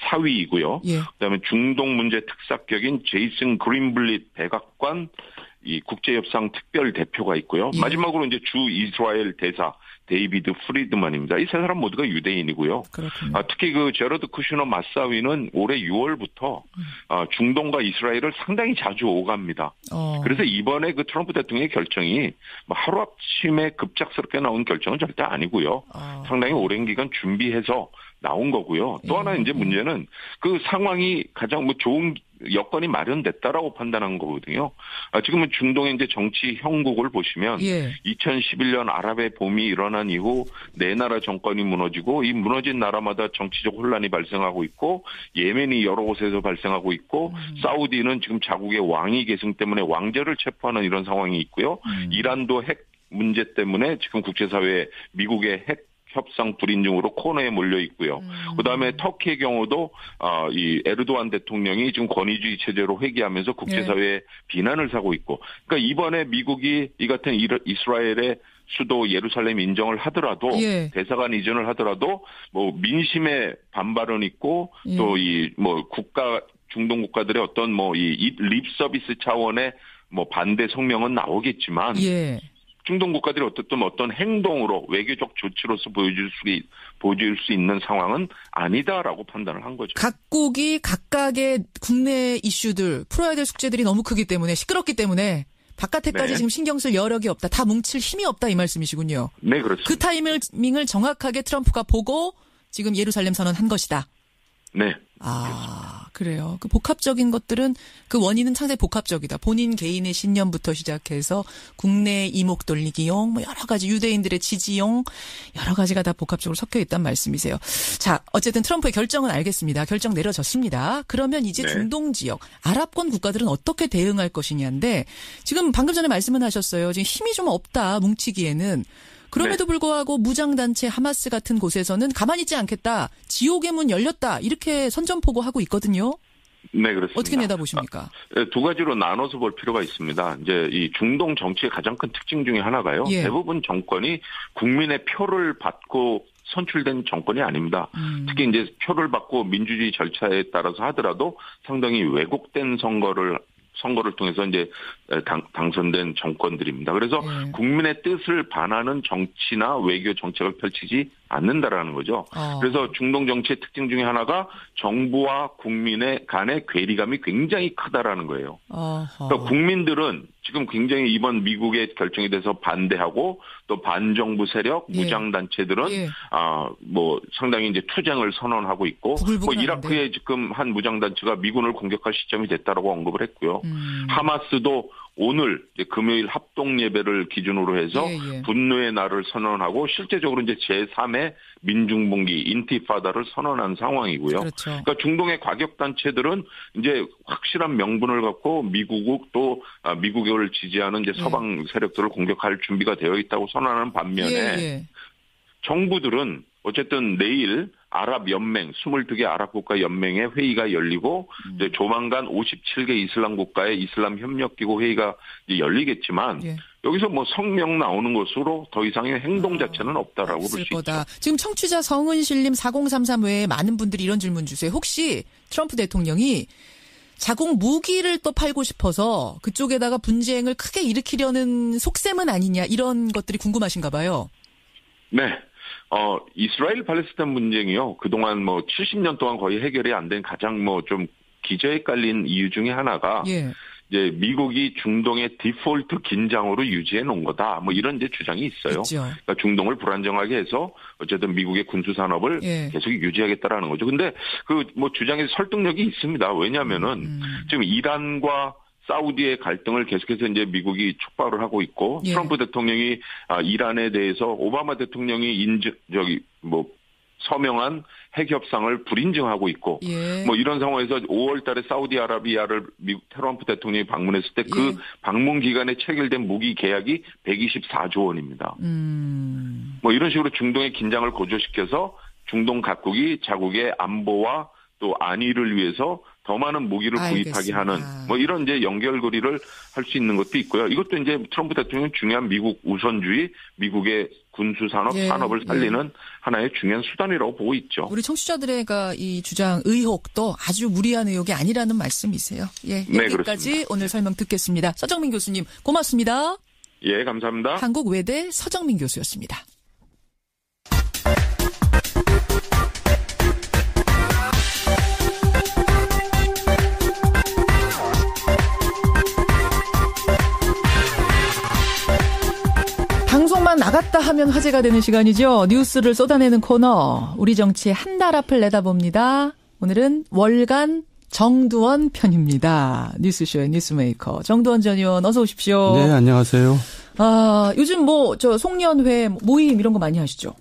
사위이고요. 그다음에 중동 문제 특사격인 제이슨 그린블릿 백악관 이 국제협상 특별 대표가 있고요. 마지막으로 이제 주 이스라엘 대사 데이비드 프리드만입니다. 이 세 사람 모두가 유대인이고요. 특히 그 제러드 쿠슈너 맞사위는 올해 6월부터 중동과 이스라엘을 상당히 자주 오갑니다. 그래서 이번에 그 트럼프 대통령의 결정이 뭐 하루아침에 급작스럽게 나온 결정은 절대 아니고요. 상당히 오랜 기간 준비해서 나온 거고요. 또 하나 이제 문제는 그 상황이 가장 뭐 좋은 여건이 마련됐다라고 판단한 거거든요. 지금은 중동의 이제 정치 형국을 보시면 2011년 아랍의 봄이 일어난 이후 네 나라 정권이 무너지고 이 무너진 나라마다 정치적 혼란이 발생하고 있고 예멘이 여러 곳에서 발생하고 있고 사우디는 지금 자국의 왕위 계승 때문에 왕제를 체포하는 이런 상황이 있고요. 이란도 핵 문제 때문에 지금 국제사회에 미국의 핵 협상 불인중으로 코너에 몰려 있고요. 그다음에 터키의 경우도 이 에르도안 대통령이 지금 권위주의 체제로 회귀하면서 국제사회에 비난을 사고 있고, 그러니까 이번에 미국이 이 같은 이스라엘의 수도 예루살렘 인정을 하더라도 예. 대사관 이전을 하더라도 뭐 민심의 반발은 있고 예. 또 이 뭐 중동 국가들의 어떤 뭐 이 립 서비스 차원의 뭐 반대 성명은 나오겠지만 예. 중동 국가들이 어떤 행동으로 외교적 조치로서 보여줄 수 있는 상황은 아니다라고 판단을 한 거죠. 각국이 각각의 국내 이슈들 풀어야 될 숙제들이 너무 크기 때문에 시끄럽기 때문에 바깥에까지 네. 지금 신경 쓸 여력이 없다. 다 뭉칠 힘이 없다 이 말씀이시군요. 네, 그렇습니다. 그 타이밍을 정확하게 트럼프가 보고 지금 예루살렘 선언한 것이다. 네. 아, 그래요. 그 복합적인 것들은 그 원인은 상당히 복합적이다. 본인 개인의 신념부터 시작해서 국내 이목 돌리기용, 뭐 여러 가지 유대인들의 지지용 여러 가지가 다 복합적으로 섞여 있단 말씀이세요. 자, 어쨌든 트럼프의 결정은 알겠습니다. 결정 내려졌습니다. 그러면 이제 네. 중동 지역, 아랍권 국가들은 어떻게 대응할 것이냐인데 지금 방금 전에 말씀은 하셨어요. 지금 힘이 좀 없다, 뭉치기에는. 그럼에도 불구하고 무장단체 하마스 같은 곳에서는 가만히 있지 않겠다. 지옥의 문 열렸다. 이렇게 선전포고하고 있거든요. 네, 그렇습니다. 어떻게 내다보십니까? 두 가지로 나눠서 볼 필요가 있습니다. 이제 이 중동 정치의 가장 큰 특징 중에 하나가요. 예. 대부분 정권이 국민의 표를 받고 선출된 정권이 아닙니다. 특히 이제 표를 받고 민주주의 절차에 따라서 하더라도 상당히 왜곡된 선거를 통해서 이제 당선된 정권들입니다. 그래서 국민의 뜻을 반하는 정치나 외교 정책을 펼치지 않는다라는 거죠. 그래서 중동 정치의 특징 중에 하나가 정부와 국민의 간의 괴리감이 굉장히 크다라는 거예요. 그러니까 국민들은 지금 굉장히 이번 미국의 결정에 대해서 반대하고 또 반정부 세력, 무장단체들은 뭐 상당히 이제 투쟁을 선언하고 있고 뭐 이라크에 지금 한 무장단체가 미군을 공격할 시점이 됐다라고 언급을 했고요. 하마스도 오늘 이제 금요일 합동 예배를 기준으로 해서 분노의 날을 선언하고 실제적으로 이제 제3의 민중분기 인티파다를 선언한 상황이고요. 그렇죠. 그러니까 중동의 과격 단체들은 이제 확실한 명분을 갖고 미국을 지지하는 이제 서방 세력들을 공격할 준비가 되어 있다고 선언하는 반면에 정부들은 어쨌든 내일 아랍 연맹 22개 아랍 국가 연맹의 회의가 열리고 이제 조만간 57개 이슬람 국가의 이슬람 협력기구 회의가 이제 열리겠지만 여기서 뭐 성명 나오는 것으로 더 이상의 행동 자체는 없다라고 볼 수 있죠. 지금 청취자 성은실님 4033 외에 많은 분들이 이런 질문 주세요. 혹시 트럼프 대통령이 자국 무기를 또 팔고 싶어서 그쪽에다가 분쟁을 크게 일으키려는 속셈은 아니냐 이런 것들이 궁금하신가 봐요. 네. 이스라엘 팔레스타인 분쟁이요. 그동안 뭐 70년 동안 거의 해결이 안 된 가장 뭐 좀 기저에 깔린 이유 중에 하나가 이제 미국이 중동의 디폴트 긴장으로 유지해 놓은 거다. 뭐 이런 이제 주장이 있어요. 그러니까 중동을 불안정하게 해서 어쨌든 미국의 군수 산업을 계속 유지하겠다라는 거죠. 근데 그 뭐 주장에 설득력이 있습니다. 왜냐하면은 지금 이란과 사우디의 갈등을 계속해서 이제 미국이 촉발을 하고 있고 트럼프 대통령이 이란에 대해서 오바마 대통령이 서명한 핵 협상을 불인정하고 있고 뭐 이런 상황에서 5월 달에 사우디아라비아를 미국 트럼프 대통령이 방문했을 때 그 방문 기간에 체결된 무기 계약이 124조 원입니다. 뭐 이런 식으로 중동의 긴장을 고조시켜서 중동 각국이 자국의 안보와 또 안위를 위해서 더 많은 무기를 구입하게 하는 뭐 이런 이제 연결고리를 할 수 있는 것도 있고요. 이것도 이제 트럼프 대통령은 중요한 미국 우선주의, 미국의 군수 산업, 산업을 살리는 하나의 중요한 수단이라고 보고 있죠. 우리 청취자들의 이 주장 의혹도 아주 무리한 의혹이 아니라는 말씀이세요. 여기까지 오늘 설명 듣겠습니다. 서정민 교수님 고맙습니다. 예, 감사합니다. 한국외대 서정민 교수였습니다. 방송만 나갔다 하면 화제가 되는 시간이죠. 뉴스를 쏟아내는 코너. 우리 정치의 한 달 앞을 내다봅니다. 오늘은 월간 정두원 편입니다. 뉴스쇼의 뉴스메이커 정두원 전 의원 어서 오십시오. 네, 안녕하세요. 요즘 송년회 모임 이런 거 많이 하시죠?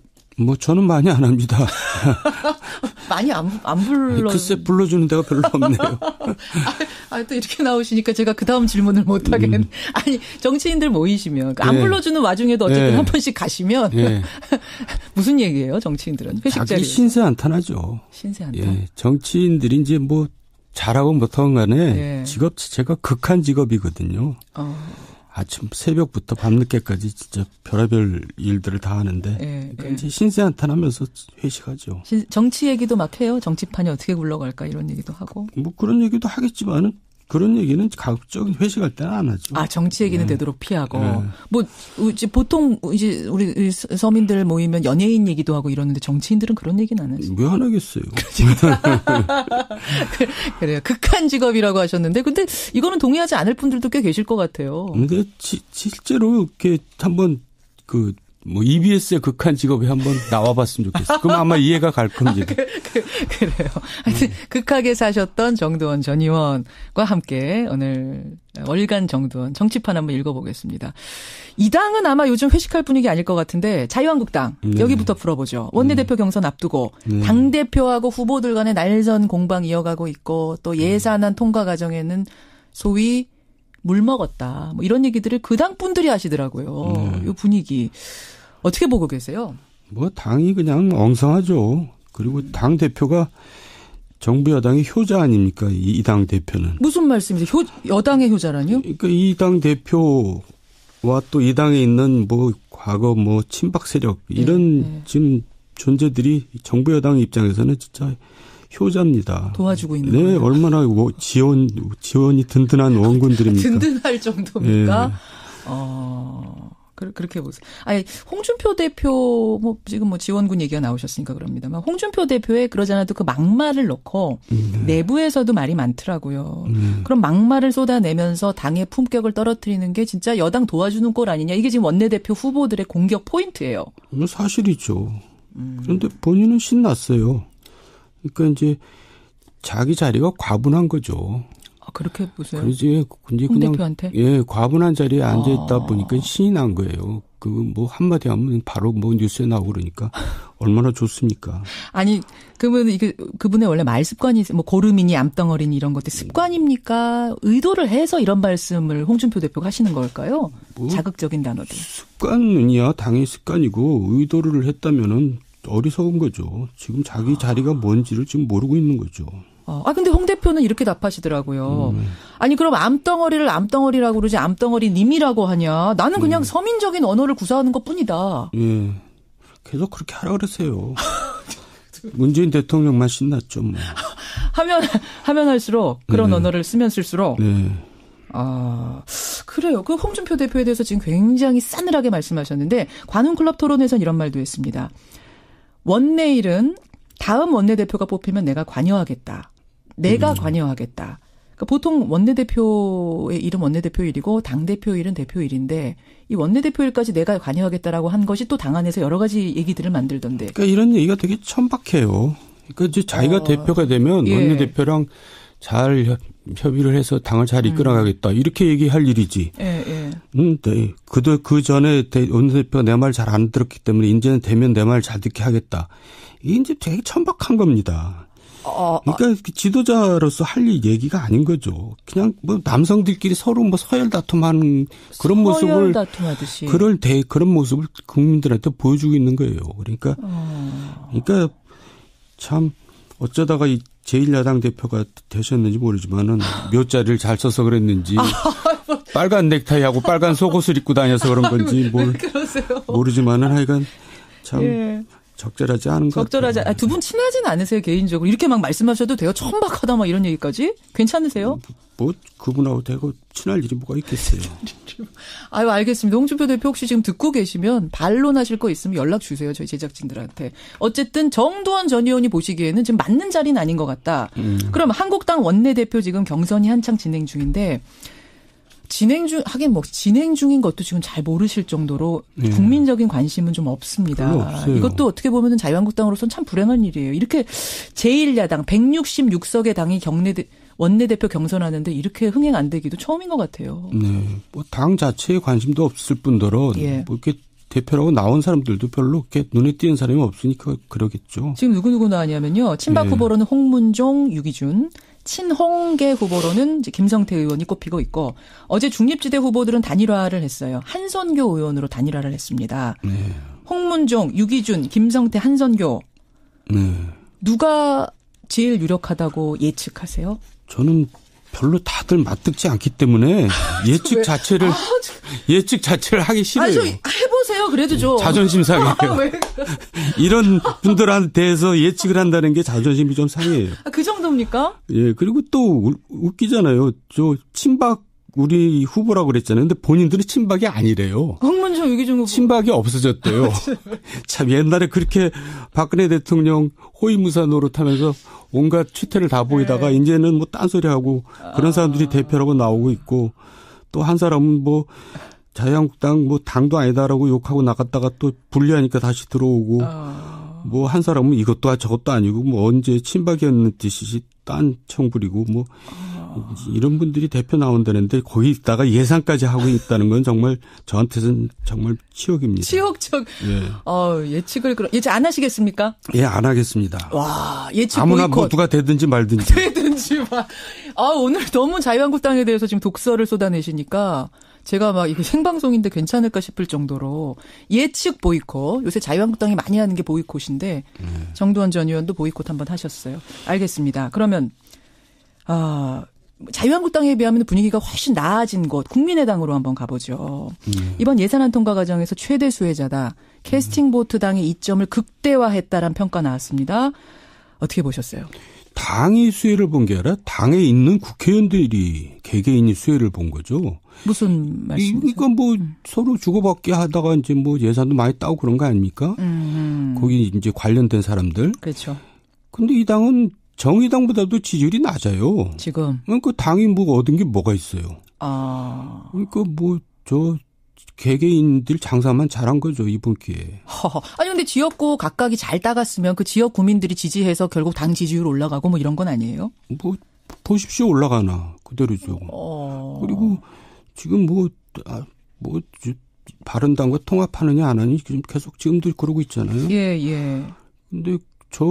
저는 많이 안 합니다. 많이 안 불러. 글쎄 불러주는 데가 별로 없네요. 또 이렇게 나오시니까 제가 그 다음 질문을 못 하겠네. 아니 정치인들 모이시면 안 불러주는 와중에도 어쨌든 한 번씩 가시면 무슨 얘기예요? 정치인들은 회식 자리. 자기 신세 한탄하죠. 신세 한탄. 정치인들이 이제 잘하고 못하건 간에 직업 자체가 극한 직업이거든요. 아침 새벽부터 밤늦게까지 진짜 별의별 일들을 다 하는데 그러니까 이제 신세 한탄하면서 회식하죠. 정치 얘기도 막 해요. 정치판이 어떻게 굴러갈까 이런 얘기도 하고. 뭐 그런 얘기도 하겠지만은 그런 얘기는 가급적 회식할 때는 안 하죠. 아, 정치 얘기는 되도록 피하고. 뭐 이제 보통 이제 우리 서민들 모이면 연예인 얘기도 하고 이러는데 정치인들은 그런 얘기는 안 하죠. 왜 안 하겠어요. 그래요. 극한 직업이라고 하셨는데 근데 이거는 동의하지 않을 분들도 꽤 계실 것 같아요. 근데 실제로 이렇게 한번 뭐 EBS의 극한 직업에 한번 나와봤으면 좋겠어요. 그럼 아마 이해가 갈 겁니다. 그래요. 하여튼 극하게 사셨던 정두원 전 의원과 함께 오늘 월간 정두원 정치판 한번 읽어보겠습니다. 이 당은 아마 요즘 회식할 분위기 아닐 것 같은데 자유한국당 여기부터 풀어보죠. 원내대표 경선 앞두고 당대표하고 후보들 간의 날선 공방 이어가고 있고 또 예산안 통과 과정에는 소위 물 먹었다. 뭐 이런 얘기들을 그 당 분들이 하시더라고요. 이 분위기 어떻게 보고 계세요? 뭐 당이 그냥 엉성하죠. 그리고 당 대표가 정부 여당의 효자 아닙니까? 이 당 대표는. 무슨 말씀이세요? 여당의 효자라니요? 그러니까 이 당 대표와 또 이 당에 있는 뭐 과거 뭐 친박 세력 이런 지금 존재들이 정부 여당 입장에서는 진짜 효자입니다. 도와주고 있는 네, 거예요. 얼마나 지원이 든든한 원군들입니까? 든든할 정도입니까? 그렇게 보세요. 아니, 홍준표 대표, 지금 지원군 얘기가 나오셨으니까 그럽니다만, 홍준표 대표의 그러지 않아도 그 막말을 넣고, 내부에서도 말이 많더라고요. 그럼 막말을 쏟아내면서 당의 품격을 떨어뜨리는 게 진짜 여당 도와주는 꼴 아니냐. 이게 지금 원내대표 후보들의 공격 포인트예요. 사실이죠. 그런데 본인은 신났어요. 그러니까 이제 자기 자리가 과분한 거죠. 그렇게 보세요. 그러지. 홍 대표한테? 과분한 자리에 앉아 있다 보니까 신이 난 거예요. 뭐 한마디 하면 바로 뉴스에 나오고 그러니까 얼마나 좋습니까? 아니, 그러면 이게 그분의 원래 말 습관이 고름이니 암덩어리니 이런 것들 습관입니까? 의도를 해서 이런 말씀을 홍준표 대표가 하시는 걸까요? 자극적인 단어들. 습관이야 당연히 습관이고 의도를 했다면은 어리석은 거죠. 지금 자기 자리가 뭔지를 지금 모르고 있는 거죠. 근데 홍 대표는 이렇게 답하시더라고요. 아니, 그럼 암덩어리를 암덩어리라고 그러지 암덩어리님이라고 하냐. 나는 그냥 서민적인 언어를 구사하는 것 뿐이다. 예. 계속 그렇게 하라 그러세요. 문재인 대통령만 신났죠, 뭐. 하면 할수록 그런 언어를 쓰면 쓸수록. 네. 그래요. 그 홍준표 대표에 대해서 지금 굉장히 싸늘하게 말씀하셨는데 관훈클럽 토론에서는 이런 말도 했습니다. 원내일은 다음 원내대표가 뽑히면 내가 관여하겠다. 내가 관여하겠다. 그러니까 보통 원내대표의 일은 원내대표 일이고 당대표 일은 대표 일인데 이 원내대표 일까지 내가 관여하겠다라고 한 것이 또 당 안에서 여러 가지 얘기들을 만들던데. 그러니까 이런 얘기가 되게 천박해요. 그러니까 이제 자기가 대표가 되면 원내대표랑 잘 협의를 해서 당을 잘 이끌어가겠다. 이렇게 얘기할 일이지. 네. 그 전에 원내대표가 내 말 잘 안 들었기 때문에 이제는 되면 내 말 잘 듣게 하겠다. 이게 이제 되게 천박한 겁니다. 그러니까 지도자로서 할 얘기가 아닌 거죠. 그냥 남성들끼리 서로 서열 다툼하는 그런 모습을 그런 모습을 국민들한테 보여주고 있는 거예요. 그러니까 참 어쩌다가 이 제1야당 대표가 되셨는지 모르지만은 몇 자리를 잘 써서 그랬는지 빨간 넥타이하고 빨간 속옷을 입고 다녀서 그런 건지 모르지만은 하여간 참 적절하지 않은 것 같아요. 두 분 친하진 않으세요, 개인적으로? 이렇게 막 말씀하셔도 돼요? 천박하다 막 이런 얘기까지? 괜찮으세요? 그분하고 대고 친할 일이 뭐가 있겠어요. 알겠습니다. 홍준표 대표 혹시 지금 듣고 계시면 반론하실 거 있으면 연락 주세요. 저희 제작진들한테. 어쨌든 정두원 전 의원이 보시기에는 지금 맞는 자리는 아닌 것 같다. 그럼 한국당 원내대표 지금 경선이 한창 진행 중인데 진행 중인 것도 지금 잘 모르실 정도로 국민적인 관심은 좀 없습니다. 이것도 어떻게 보면 자유한국당으로서는 참 불행한 일이에요. 이렇게 제1야당 166석의 당이 원내대표 경선하는데 이렇게 흥행 안 되기도 처음인 것 같아요. 네. 당 자체에 관심도 없을 뿐더러 이렇게 대표라고 나온 사람들도 별로 이렇게 눈에 띄는 사람이 없으니까 그러겠죠. 지금 누구 나왔냐면요. 친박 후보로는 홍문종, 유기준, 친홍계 후보로는 이제 김성태 의원이 꼽히고 있고 어제 중립지대 후보들은 단일화를 했어요. 한선교 의원으로 단일화를 했습니다. 홍문종, 유기준, 김성태, 한선교. 누가 제일 유력하다고 예측하세요? 저는 별로 다들 맞듣지 않기 때문에 예측 자체를 예측 자체를 하기 싫어요. 아니, 저 해보세요. 그래도 좀. 자존심 상해요. 이런 분들한테 대해서 예측을 한다는 게 자존심이 좀 상해요. 그 정도입니까? 예, 그리고 또 웃기잖아요. 저 친박 우리 후보라고 그랬잖아요. 근데 본인들은 친박이 아니래요. 황문정 유기준 후보. 친박이 없어졌대요. 참 옛날에 그렇게 박근혜 대통령 호위무사 노릇하면서 온갖 추태를 다 보이다가 이제는 뭐 딴소리하고 그런 사람들이 대표라고 나오고 있고 또 한 사람은 뭐 자유한국당 뭐 당도 아니다라고 욕하고 나갔다가 또 분리하니까 다시 들어오고 뭐 한 사람은 이것도 저것도 아니고 뭐 언제 친박이었는 듯이 딴 청부리고 뭐 이런 분들이 대표 나온다는데 거기다가 예상까지 하고 있다는 건 정말 저한테는 정말 치욕입니다. 치욕적. 예. 예측을 예측 안 하시겠습니까? 예, 안 하겠습니다. 와, 예측 아무나 보이콧. 뭐 누가 되든지 말든지. 되든지 말. 오늘 너무 자유한국당에 대해서 지금 독설을 쏟아내시니까 제가 막 이게 생방송인데 괜찮을까 싶을 정도로 예측 보이콧. 요새 자유한국당이 많이 하는 게 보이콧인데 정두원 전 의원도 보이콧 한번 하셨어요. 알겠습니다. 그러면 자유한국당에 비하면 분위기가 훨씬 나아진 곳 국민의당으로 한번 가보죠. 이번 예산안 통과 과정에서 최대 수혜자다. 캐스팅보트당의 이점을 극대화했다라는 평가 나왔습니다. 어떻게 보셨어요? 당이 수혜를 본 게 아니라 당에 있는 국회의원들이 개개인이 수혜를 본 거죠. 무슨 말씀이세요? 그러니까 뭐 서로 주고받기 하다가 이제 뭐 예산도 많이 따고 그런 거 아닙니까? 거기 이제 관련된 사람들. 그렇죠. 근데 이 당은 정의당보다도 지지율이 낮아요. 지금. 그러니까 당이 뭐 얻은 게 뭐가 있어요. 그러니까 뭐 개개인들 장사만 잘한 거죠, 이번 기회에. 아니 근데 지역구 각각이 잘 따갔으면 그 지역 구민들이 지지해서 결국 당 지지율 올라가고 뭐 이런 건 아니에요? 뭐 보십시오, 올라가나 그대로죠. 그리고 지금 바른당과 통합하느냐 안 하느냐 지금 계속 지금도 그러고 있잖아요. 예. 근데 저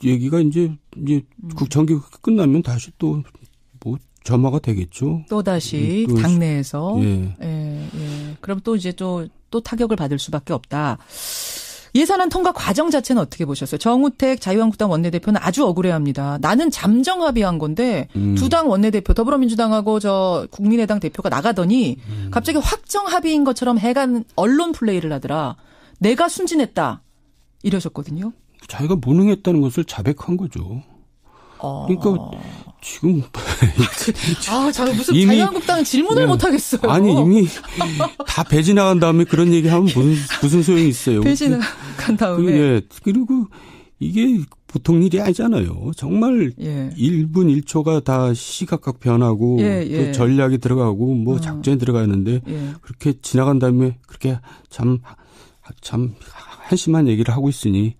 얘기가 이제 정기 끝나면 다시 또 뭐 점화가 되겠죠. 또 다시 당내에서. 예. 그럼 또 이제 또 타격을 받을 수밖에 없다. 예산안 통과 과정 자체는 어떻게 보셨어요? 정우택 자유한국당 원내대표는 아주 억울해합니다. 나는 잠정 합의한 건데 두 당 원내대표 더불어민주당하고 저 국민의당 대표가 나가더니 갑자기 확정 합의인 것처럼 해간 언론 플레이를 하더라. 내가 순진했다. 이러셨거든요. 자기가 무능했다는 것을 자백한 거죠. 그러니까 지금 저는 무슨 자유한국당은 질문을 못 하겠어요. 아니 이미 다 배지 나간 다음에 그런 얘기하면 무슨 소용이 있어요. 배지 나간 다음에. 그리고 이게 보통 일이 아니잖아요. 정말 1분 1초가 다 시각각 변하고 또 전략이 들어가고 뭐 작전이 들어가는데 그렇게 지나간 다음에 그렇게 참 한심한 얘기를 하고 있으니.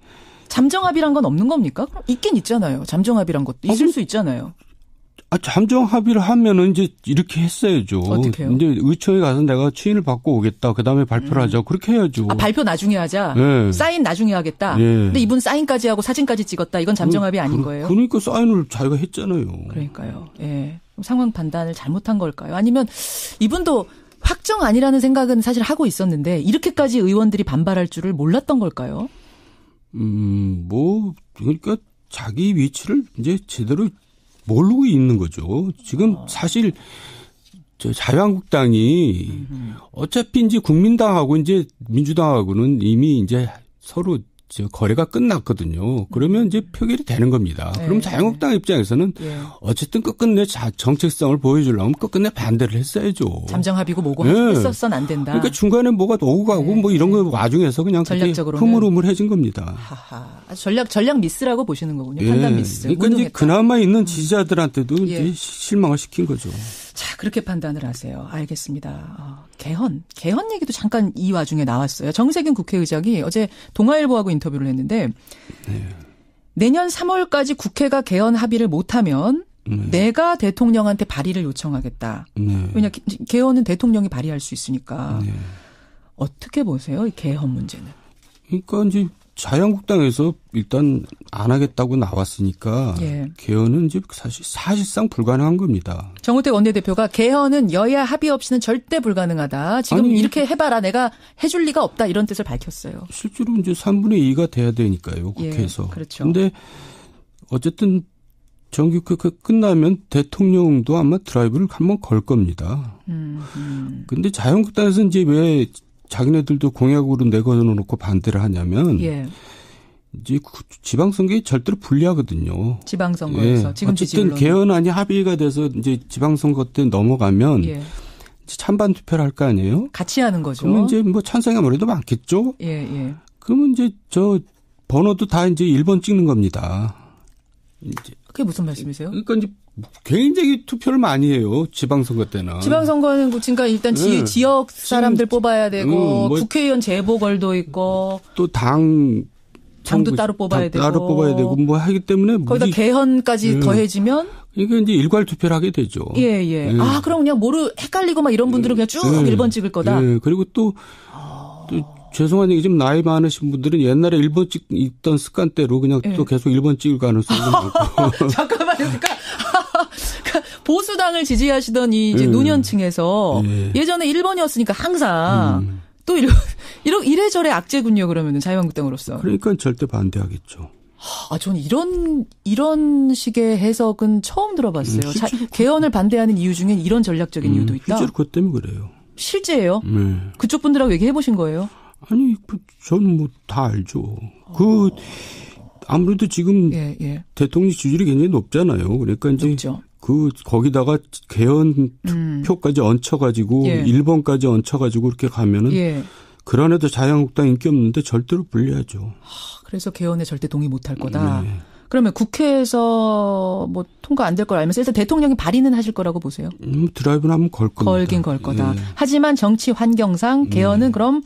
잠정합의란 건 없는 겁니까? 있긴 있잖아요. 잠정합의란 것도 있을 수 있잖아요. 잠정합의를 하면은 이제 이렇게 했어야죠. 어떻게요? 이제 의총에 가서 내가 추인을 받고 오겠다. 그다음에 발표를 하자. 그렇게 해야죠. 발표 나중에 하자. 사인 나중에 하겠다. 근데 이분 사인까지 하고 사진까지 찍었다. 이건 잠정합의 아닌 거예요? 그러니까 사인을 자기가 했잖아요. 그러니까요. 상황 판단을 잘못한 걸까요? 아니면 이분도 확정 아니라는 생각은 사실 하고 있었는데 이렇게까지 의원들이 반발할 줄을 몰랐던 걸까요? 그러니까 자기 위치를 이제 제대로 모르고 있는 거죠. 지금 사실 자유한국당이 어차피 이제 국민당하고 이제 민주당하고는 이미 이제 서로 거래가 끝났거든요. 그러면 이제 표결이 되는 겁니다. 그럼 자유한국당 입장에서는 어쨌든 끝끝내 정책성을 보여주려면 끝끝내 반대를 했어야죠. 잠정합의고 뭐고 했었선 안 된다. 그러니까 중간에 뭐가 오고 가고 뭐 이런 거 와중에서 그냥 흐물흐물해진 겁니다. 전략 미스라고 보시는 거군요. 판단 미스. 그러니까 이제 그나마 있는 지지자들한테도 이제 실망을 시킨 거죠. 자, 그렇게 판단을 하세요. 알겠습니다. 개헌 얘기도 잠깐 이 와중에 나왔어요. 정세균 국회의장이 어제 동아일보하고 인터뷰를 했는데 내년 3월까지 국회가 개헌 합의를 못하면 내가 대통령한테 발의를 요청하겠다. 왜냐 개헌은 대통령이 발의할 수 있으니까. 어떻게 보세요? 이 개헌 문제는. 그러니까 이제 자유한국당에서 일단 안 하겠다고 나왔으니까 개헌은 이제 사실상 불가능한 겁니다. 정우택 원내대표가 개헌은 여야 합의 없이는 절대 불가능하다. 지금 이렇게 해봐라. 내가 해줄 리가 없다. 이런 뜻을 밝혔어요. 실제로 이제 3분의 2가 돼야 되니까요. 국회에서. 그렇죠. 근데 어쨌든 정기국회 끝나면 대통령도 아마 드라이브를 한번 걸 겁니다. 근데 자유한국당에서 이제 왜 자기네들도 공약으로 내걸어놓고 반대를 하냐면 이제 지방선거에 절대로 불리하거든요. 지방선거에서 지금 어쨌든 개헌안이 합의가 돼서 이제 지방선거 때 넘어가면 찬반 투표를 할 거 아니에요? 같이 하는 거죠. 그러면 이제 뭐 찬성이 아무래도 많겠죠. 그러면 이제 저 번호도 다 이제 1번 찍는 겁니다. 이제 그게 무슨 말씀이세요? 그러니까 이제 굉장히 투표를 많이 해요. 지방선거 때는. 지방선거는 그러니까 일단 지역 사람들 뽑아야 되고 국회의원 재보궐도 있고 또 당도 따로 뽑아야 되고 뭐 하기 때문에 거기다 개헌까지 더해지면 이게 이제 일괄 투표를 하게 되죠. 아, 그럼 그냥 헷갈리고 막 이런 분들은 그냥 쭉 1번 찍을 거다. 그리고 또 죄송한 얘기 좀 나이 많으신 분들은 옛날에 1번 찍던 습관대로 그냥 또 계속 1번 찍을 가능성이 많고. 잠깐만요. 그러니까 보수당을 지지하시던 이 이제 노년층에서 예전에 1번이었으니까 항상 또 이래저래 악재군요. 그러면은 자유한국당으로서. 그러니까 절대 반대하겠죠. 아, 저는 이런 식의 해석은 처음 들어봤어요. 개헌을 반대하는 이유 중엔 이런 전략적인 이유도 있다. 실제로 그것 때문에 그래요. 실제예요? 그쪽 분들하고 얘기해 보신 거예요? 아니, 저는 뭐 다 알죠. 아무래도 지금 대통령 지지율이 굉장히 높잖아요. 그러니까 이제 높죠. 거기다가 개헌 투표까지 얹혀가지고 1번까지 얹혀가지고 그렇게 가면은 그런 애도 자유한국당 인기 없는데 절대로 불리하죠. 그래서 개헌에 절대 동의 못할 거다. 그러면 국회에서 뭐 통과 안 될 걸 알면서 일단 대통령이 발의는 하실 거라고 보세요? 드라이브는 한번 걸 겁니다. 걸긴 걸 거다. 하지만 정치 환경상 개헌은 그럼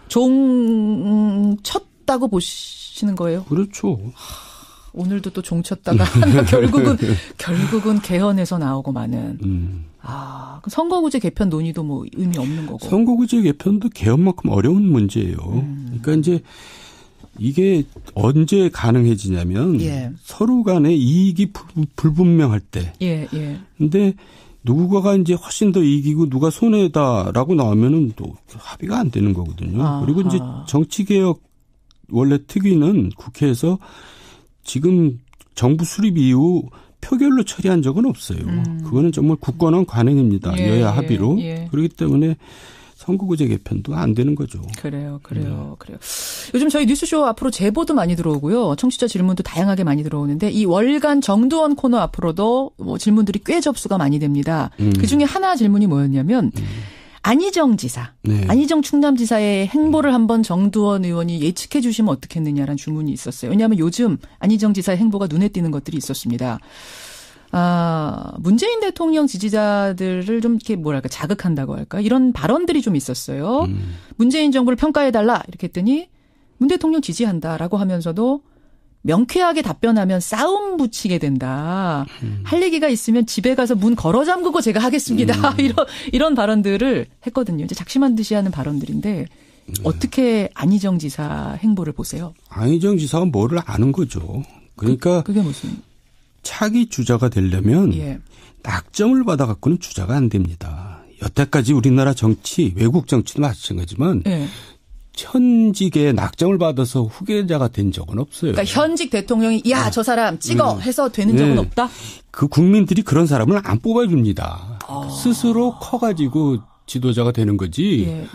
종쳤다고 보시는 거예요? 그렇죠. 오늘도 또 종쳤다가 결국은 개헌에서 나오고 마는. 그럼 선거구제 개편 논의도 뭐 의미 없는 거고. 선거구제 개편도 개헌만큼 어려운 문제예요. 그러니까 이제 이게 언제 가능해지냐면 서로 간의 이익이 불분명할 때. 근데 누구가 이제 훨씬 더 이기고 누가 손해다라고 나오면은 또 합의가 안 되는 거거든요. 그리고 이제 정치개혁 원래 특위는 국회에서 지금 정부 수립 이후 표결로 처리한 적은 없어요. 그거는 정말 굳건한 관행입니다. 여야 합의로. 그렇기 때문에 선거구제 개편도 안 되는 거죠. 그래요. 요즘 저희 뉴스쇼 앞으로 제보도 많이 들어오고요. 청취자 질문도 다양하게 많이 들어오는데 이 월간 정두원 코너 앞으로도 뭐 질문들이 꽤 접수가 많이 됩니다. 그중에 하나 질문이 뭐였냐면 안희정 지사, 안희정 충남지사의 행보를 한번 정두원 의원이 예측해 주시면 어떻겠느냐라는 주문이 있었어요. 왜냐하면 요즘 안희정 지사의 행보가 눈에 띄는 것들이 있었습니다. 문재인 대통령 지지자들을 좀 이렇게 뭐랄까 자극한다고 할까 이런 발언들이 좀 있었어요. 문재인 정부를 평가해달라 이렇게 했더니 문 대통령 지지한다라고 하면서도 명쾌하게 답변하면 싸움 붙이게 된다. 할 얘기가 있으면 집에 가서 문 걸어 잠그고 제가 하겠습니다. 이런 발언들을 했거든요. 이제 작심한 듯이 하는 발언들인데 어떻게 안희정 지사 행보를 보세요? 안희정 지사가 뭐를 아는 거죠. 그러니까 그게 무슨 차기 주자가 되려면 낙점을 받아갖고는 주자가 안 됩니다. 여태까지 우리나라 정치, 외국 정치도 마찬가지지만 현직에 낙점을 받아서 후계자가 된 적은 없어요. 그러니까 현직 대통령이 저 사람 찍어 해서 되는 적은 없다? 그 국민들이 그런 사람을 안 뽑아줍니다. 스스로 커가지고 지도자가 되는 거지.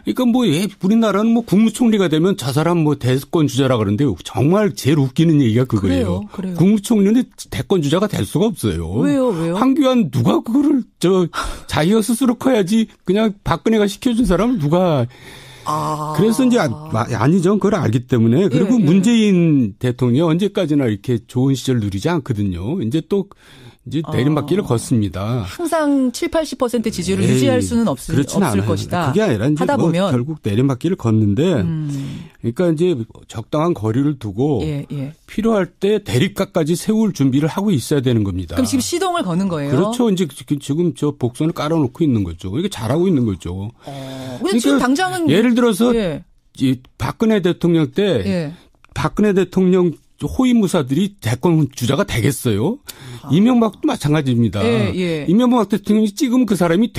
그러니까 뭐 우리나라는 뭐 국무총리가 되면 저 사람 뭐 대권 주자라 그러는데 정말 제일 웃기는 얘기가 그거예요. 그래요. 국무총리는 대권 주자가 될 수가 없어요. 왜요? 황교안 누가 그거를 자기가 스스로 커야지 그냥 박근혜가 시켜준 사람을 누가. 그래서 이제 안희정 그걸 알기 때문에 그리고 문재인 대통령이 언제까지나 이렇게 좋은 시절 누리지 않거든요. 이제 내림받기를 걷습니다. 항상 70-80% 지지율을 유지할 수는 없을 것이다. 그게 아니라 이제 하다 보면 결국 내림받기를 걷는데 그러니까 이제 적당한 거리를 두고 필요할 때 대립각까지 세울 준비를 하고 있어야 되는 겁니다. 그럼 지금 시동을 거는 거예요? 그렇죠. 이제 지금 복선을 깔아놓고 있는 거죠. 이게 잘하고 있는 거죠. 근데 지금 당장은 예를 들어서 박근혜 대통령 때 박근혜 대통령 호위무사들이 대권 주자가 되겠어요? 이명박도 마찬가지입니다. 이명박 대통령이 찍으면 그 사람이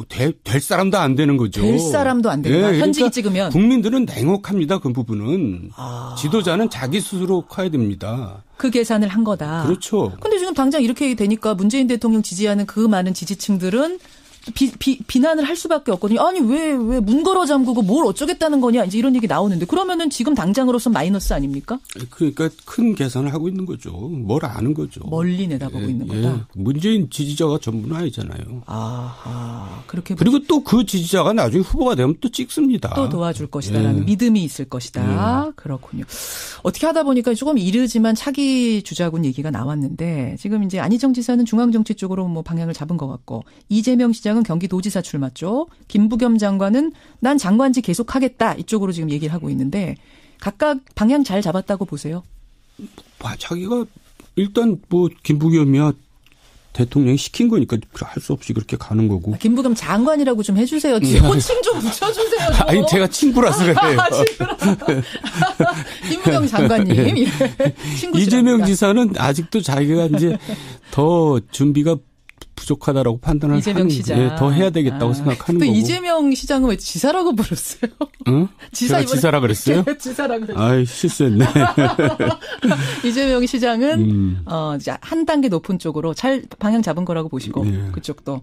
될 사람도 안 되는 거죠. 될 사람도 안 된다. 네, 현직이 그러니까 찍으면. 국민들은 냉혹합니다. 그 부분은. 지도자는 자기 스스로 커야 됩니다. 그 계산을 한 거다. 그렇죠. 근데 지금 당장 이렇게 되니까 문재인 대통령 지지하는 그 많은 지지층들은 비난을 할 수밖에 없거든요. 아니 왜 문 걸어 잠그고 뭘 어쩌겠다는 거냐 이제 이런 얘기 나오는데 그러면은 지금 당장으로서 마이너스 아닙니까? 그러니까 큰 계산을 하고 있는 거죠. 뭘 아는 거죠. 멀리 내다보고 있는 거다. 문재인 지지자가 전부는 아니잖아요. 그렇게 그리고 또 그 지지자가 나중에 후보가 되면 또 찍습니다. 또 도와줄 것이다라는 믿음이 있을 것이다. 그렇군요. 어떻게 하다 보니까 조금 이르지만 차기 주자군 얘기가 나왔는데 지금 이제 안희정 지사는 중앙정치 쪽으로 뭐 방향을 잡은 것 같고 이재명 시장은 경기도지사 출마 쪽, 김부겸 장관은 난 장관직 계속하겠다 이쪽으로 지금 얘기를 하고 있는데 각각 방향 잘 잡았다고 보세요? 자기가 일단 뭐 김부겸이야 대통령이 시킨 거니까 할 수 없이 그렇게 가는 거고. 김부겸 장관이라고 좀 해주세요. 호칭 좀 붙여주세요. 좀. 아니 제가 친구라서 그래요. 김부겸 장관님. 예. 이재명 지사는 아직도 자기가 이제 더 준비가 부족하다라고 판단을 이재명 시장. 더 해야 되겠다고 생각하는 또 거고. 이재명 시장은 왜 지사라고 부르세요? 응? 제가 지사라 그랬어요? 지사라 그랬어요. 아이 실수했네. 이재명 시장은 이제 한 단계 높은 쪽으로 잘 방향 잡은 거라고 보시고 그쪽도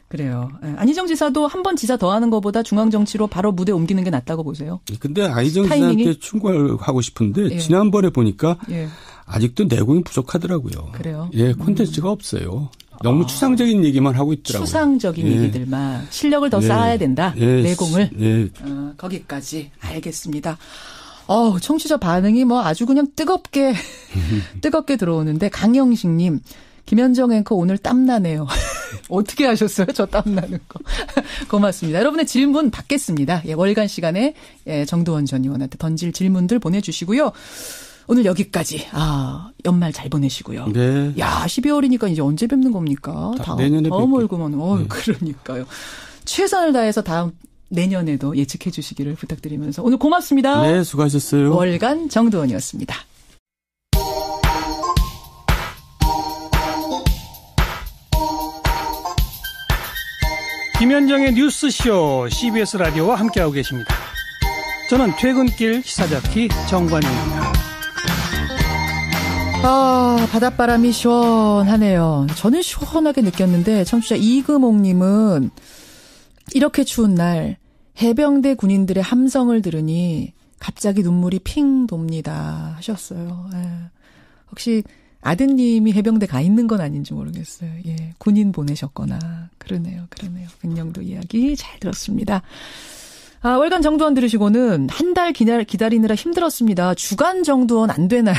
그래요. 안희정 지사도 한 번 지사 더 하는 것보다 중앙 정치로 바로 무대 옮기는 게 낫다고 보세요. 근데 안희정 지사한테 충고를 하고 싶은데 지난번에 보니까 아직도 내공이 부족하더라고요. 그래요? 콘텐츠가 없어요. 너무 추상적인 얘기만 하고 있더라고요. 추상적인 얘기들만. 실력을 더 쌓아야 된다. 내공을. 거기까지. 알겠습니다. 청취자 반응이 뭐 아주 그냥 뜨겁게 들어오는데 강영식님. 김현정 앵커 오늘 땀나네요. 어떻게 하셨어요? 저 땀나는 거. 고맙습니다. 여러분의 질문 받겠습니다. 월간 시간에 정두원 전 의원한테 던질 질문들 보내주시고요. 오늘 여기까지. 연말 잘 보내시고요. 네. 야, 12월이니까 이제 언제 뵙는 겁니까? 내년에 다음 월급은. 그러니까요. 최선을 다해서 내년에도 예측해 주시기를 부탁드리면서 오늘 고맙습니다. 네, 수고하셨어요. 월간 정두원이었습니다. 김현정의 뉴스쇼 CBS 라디오와 함께하고 계십니다. 저는 퇴근길 시사자키 정관용입니다. 바닷바람이 시원하네요. 저는 시원하게 느꼈는데 청취자 이금옥님은 이렇게 추운 날 해병대 군인들의 함성을 들으니 갑자기 눈물이 핑 돕니다 하셨어요. 혹시 아드님이 해병대 가 있는 건 아닌지 모르겠어요. 군인 보내셨거나 그러네요. 백령도 이야기 잘 들었습니다. 월간 정두원 들으시고는 한 달 기다리느라 힘들었습니다. 주간 정두원 안 되나요?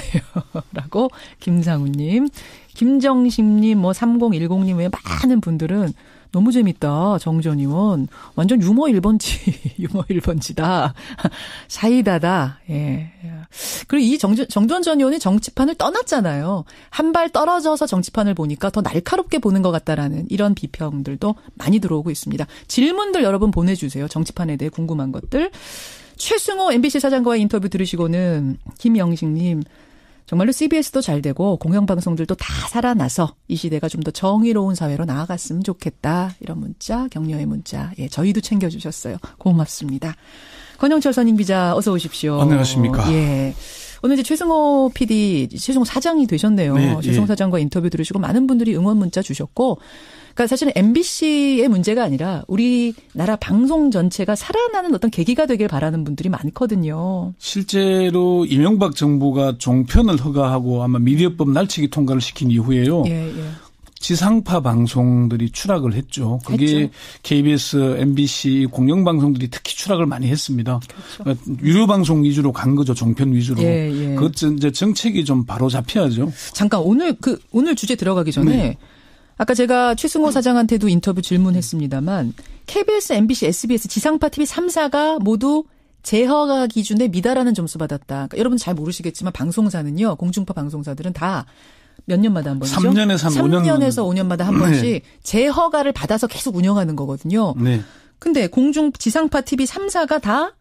라고 김상우님, 김정식님, 3010님 외에 많은 분들은 너무 재밌다. 정전 의원. 완전 유머 1번지다. 사이다다. 그리고 이 정두원 전 의원이 정치판을 떠났잖아요. 한 발 떨어져서 정치판을 보니까 더 날카롭게 보는 것 같다라는 이런 비평들도 많이 들어오고 있습니다. 질문들 여러분 보내주세요. 정치판에 대해 궁금한 것들. 최승호 MBC 사장과의 인터뷰 들으시고는 김영식님. 정말로 CBS도 잘 되고 공영방송들도 다 살아나서 이 시대가 좀 더 정의로운 사회로 나아갔으면 좋겠다. 이런 문자, 격려의 문자. 저희도 챙겨주셨어요. 고맙습니다. 권영철 선임기자 어서 오십시오. 안녕하십니까. 오늘 이제 최승호 PD, 최승호 사장이 되셨네요. 네, 최승호 사장과 인터뷰 들으시고 많은 분들이 응원 문자 주셨고 그러니까 사실은 MBC의 문제가 아니라 우리나라 방송 전체가 살아나는 어떤 계기가 되길 바라는 분들이 많거든요. 실제로 이명박 정부가 종편을 허가하고 아마 미디어법 날치기 통과를 시킨 이후에요. 지상파 방송들이 추락을 했죠. 그게 KBS, MBC, 공영방송들이 특히 추락을 많이 했습니다. 그러니까 유료 방송 위주로 간 거죠. 종편 위주로. 그것 이제 정책이 좀 바로 잡혀야죠. 잠깐 오늘 주제 들어가기 전에 아까 제가 최승호 사장한테도 인터뷰 질문했습니다만 KBS, MBC, SBS, 지상파 TV 3사가 모두 재허가 기준에 미달하는 점수 받았다. 그러니까 여러분 잘 모르시겠지만 방송사는요. 공중파 방송사들은 다 몇 년마다 한 번이죠? 3년에서 5년마다 한 번씩 재허가를 받아서 계속 운영하는 거거든요. 근데 지상파 TV 3사가 다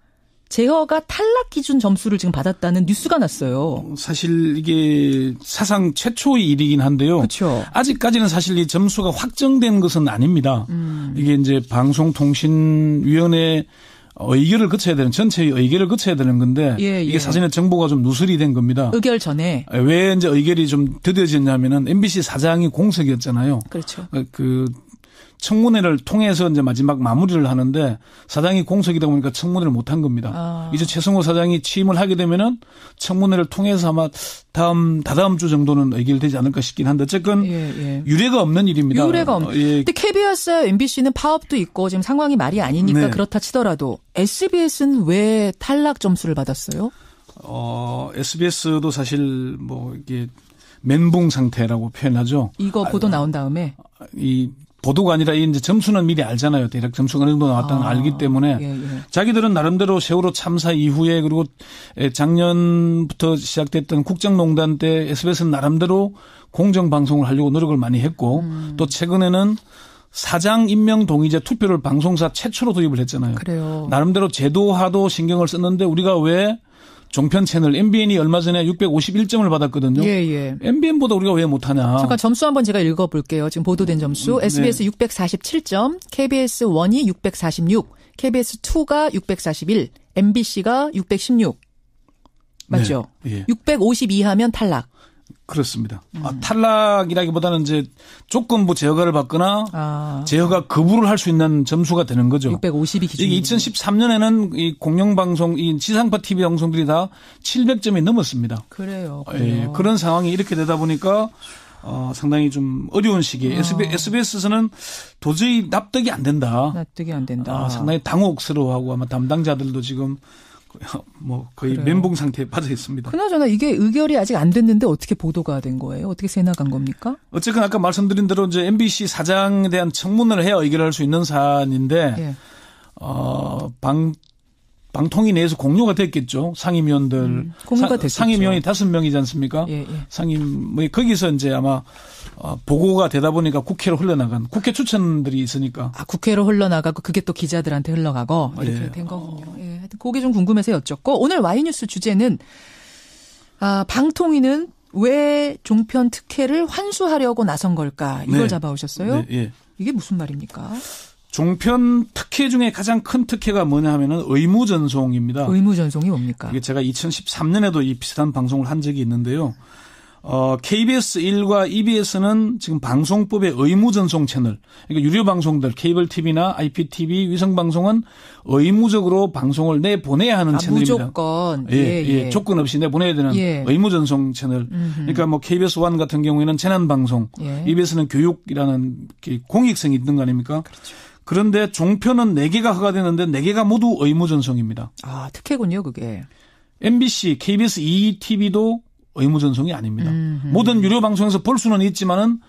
제어가 탈락 기준 점수를 지금 받았다는 뉴스가 났어요. 사실 이게 사상 최초의 일이긴 한데요. 그렇죠. 아직까지는 사실 이 점수가 확정된 것은 아닙니다. 이게 이제 방송통신위원회 의결을 거쳐야 되는, 전체의 의결을 거쳐야 되는 건데 이게 사전에 정보가 좀 누설이 된 겁니다. 의결 전에. 왜 이제 의결이 좀 더뎌졌냐면은 MBC 사장이 공석이었잖아요. 그렇죠. 청문회를 통해서 이제 마지막 마무리를 하는데 사장이 공석이다 보니까 청문회를 못한 겁니다. 이제 최승호 사장이 취임을 하게 되면은 청문회를 통해서 아마 다다음 주 정도는 의결되지 않을까 싶긴 한데 어쨌건 유례가 없는 일입니다. 유례가 없는. 근데 KBS와 MBC는 파업도 있고 지금 상황이 말이 아니니까 그렇다 치더라도 SBS는 왜 탈락 점수를 받았어요? SBS도 사실 뭐 이게 멘붕 상태라고 표현하죠. 이거 보도 나온 다음에 이 보도가 아니라 이제 점수는 미리 알잖아요. 대략 점수가 어느 정도 나왔다는 걸 알기 때문에 자기들은 나름대로 세월호 참사 이후에 그리고 작년부터 시작됐던 국정농단 때 SBS는 나름대로 공정방송을 하려고 노력을 많이 했고 또 최근에는 사장 임명 동의제 투표를 방송사 최초로 도입을 했잖아요. 그래요. 나름대로 제도화도 신경을 썼는데 우리가 왜 종편 채널 MBN이 얼마 전에 651점을 받았거든요. MBN보다 우리가 왜 못하냐. 잠깐 점수 한번 제가 읽어볼게요. 지금 보도된 점수. SBS 647점, KBS 1이 646, KBS 2가 641, MBC가 616. 맞죠? 652 하면 탈락. 그렇습니다. 탈락이라기보다는 이제 조건부 제어가를 받거나 제어가 거부를 할 수 있는 점수가 되는 거죠. 652 기준. 이게 2013년에는 이 공영방송, 이 지상파 TV 방송들이 다 700점이 넘었습니다. 그래요. 그런 상황이 이렇게 되다 보니까 상당히 좀 어려운 시기에 SBS에서는 도저히 납득이 안 된다. 납득이 안 된다. 상당히 당혹스러워하고 아마 담당자들도 지금 뭐 거의 멘붕 상태에 빠져 있습니다. 그나저나 이게 의결이 아직 안 됐는데 어떻게 보도가 된 거예요? 어떻게 새 나간 겁니까? 어쨌든 아까 말씀드린 대로 이제 MBC 사장에 대한 청문을 해야 의결할 수 있는 사안인데 방통위 내에서 공유가 됐겠죠. 상임위원들. 공유가 됐겠죠. 상임위원이 5명이지 않습니까? 상임 뭐 거기서 이제 아마 보고가 되다 보니까 국회로 흘러나간 국회 추천들이 있으니까. 국회로 흘러나가고 그게 또 기자들한테 흘러가고 이렇게 된 거군요. 하여튼 그게 좀 궁금해서 여쭙고 오늘 와이뉴스 주제는 방통위는 왜 종편 특혜를 환수하려고 나선 걸까? 이걸 잡아오셨어요? 이게 무슨 말입니까? 종편 특혜 중에 가장 큰 특혜가 뭐냐 하면은 의무전송입니다. 의무전송이 뭡니까? 이게 제가 2013년에도 이 비슷한 방송을 한 적이 있는데요. KBS 1과 EBS는 지금 방송법의 의무전송 채널, 그러니까 유료 방송들, 케이블 TV나 IPTV, 위성 방송은 의무적으로 방송을 내보내야 하는 채널입니다. 무조건. 조건 없이 내보내야 되는 의무전송 채널. 그러니까 뭐 KBS 1 같은 경우에는 재난 방송, EBS는 교육이라는 공익성이 있는 거 아닙니까? 그렇죠. 그런데 종편은 4개가 허가되는데 4개가 모두 의무전송입니다. 특혜군요, 그게. MBC, KBS ETV도 의무전송이 아닙니다. 모든 유료 방송에서 볼 수는 있지만은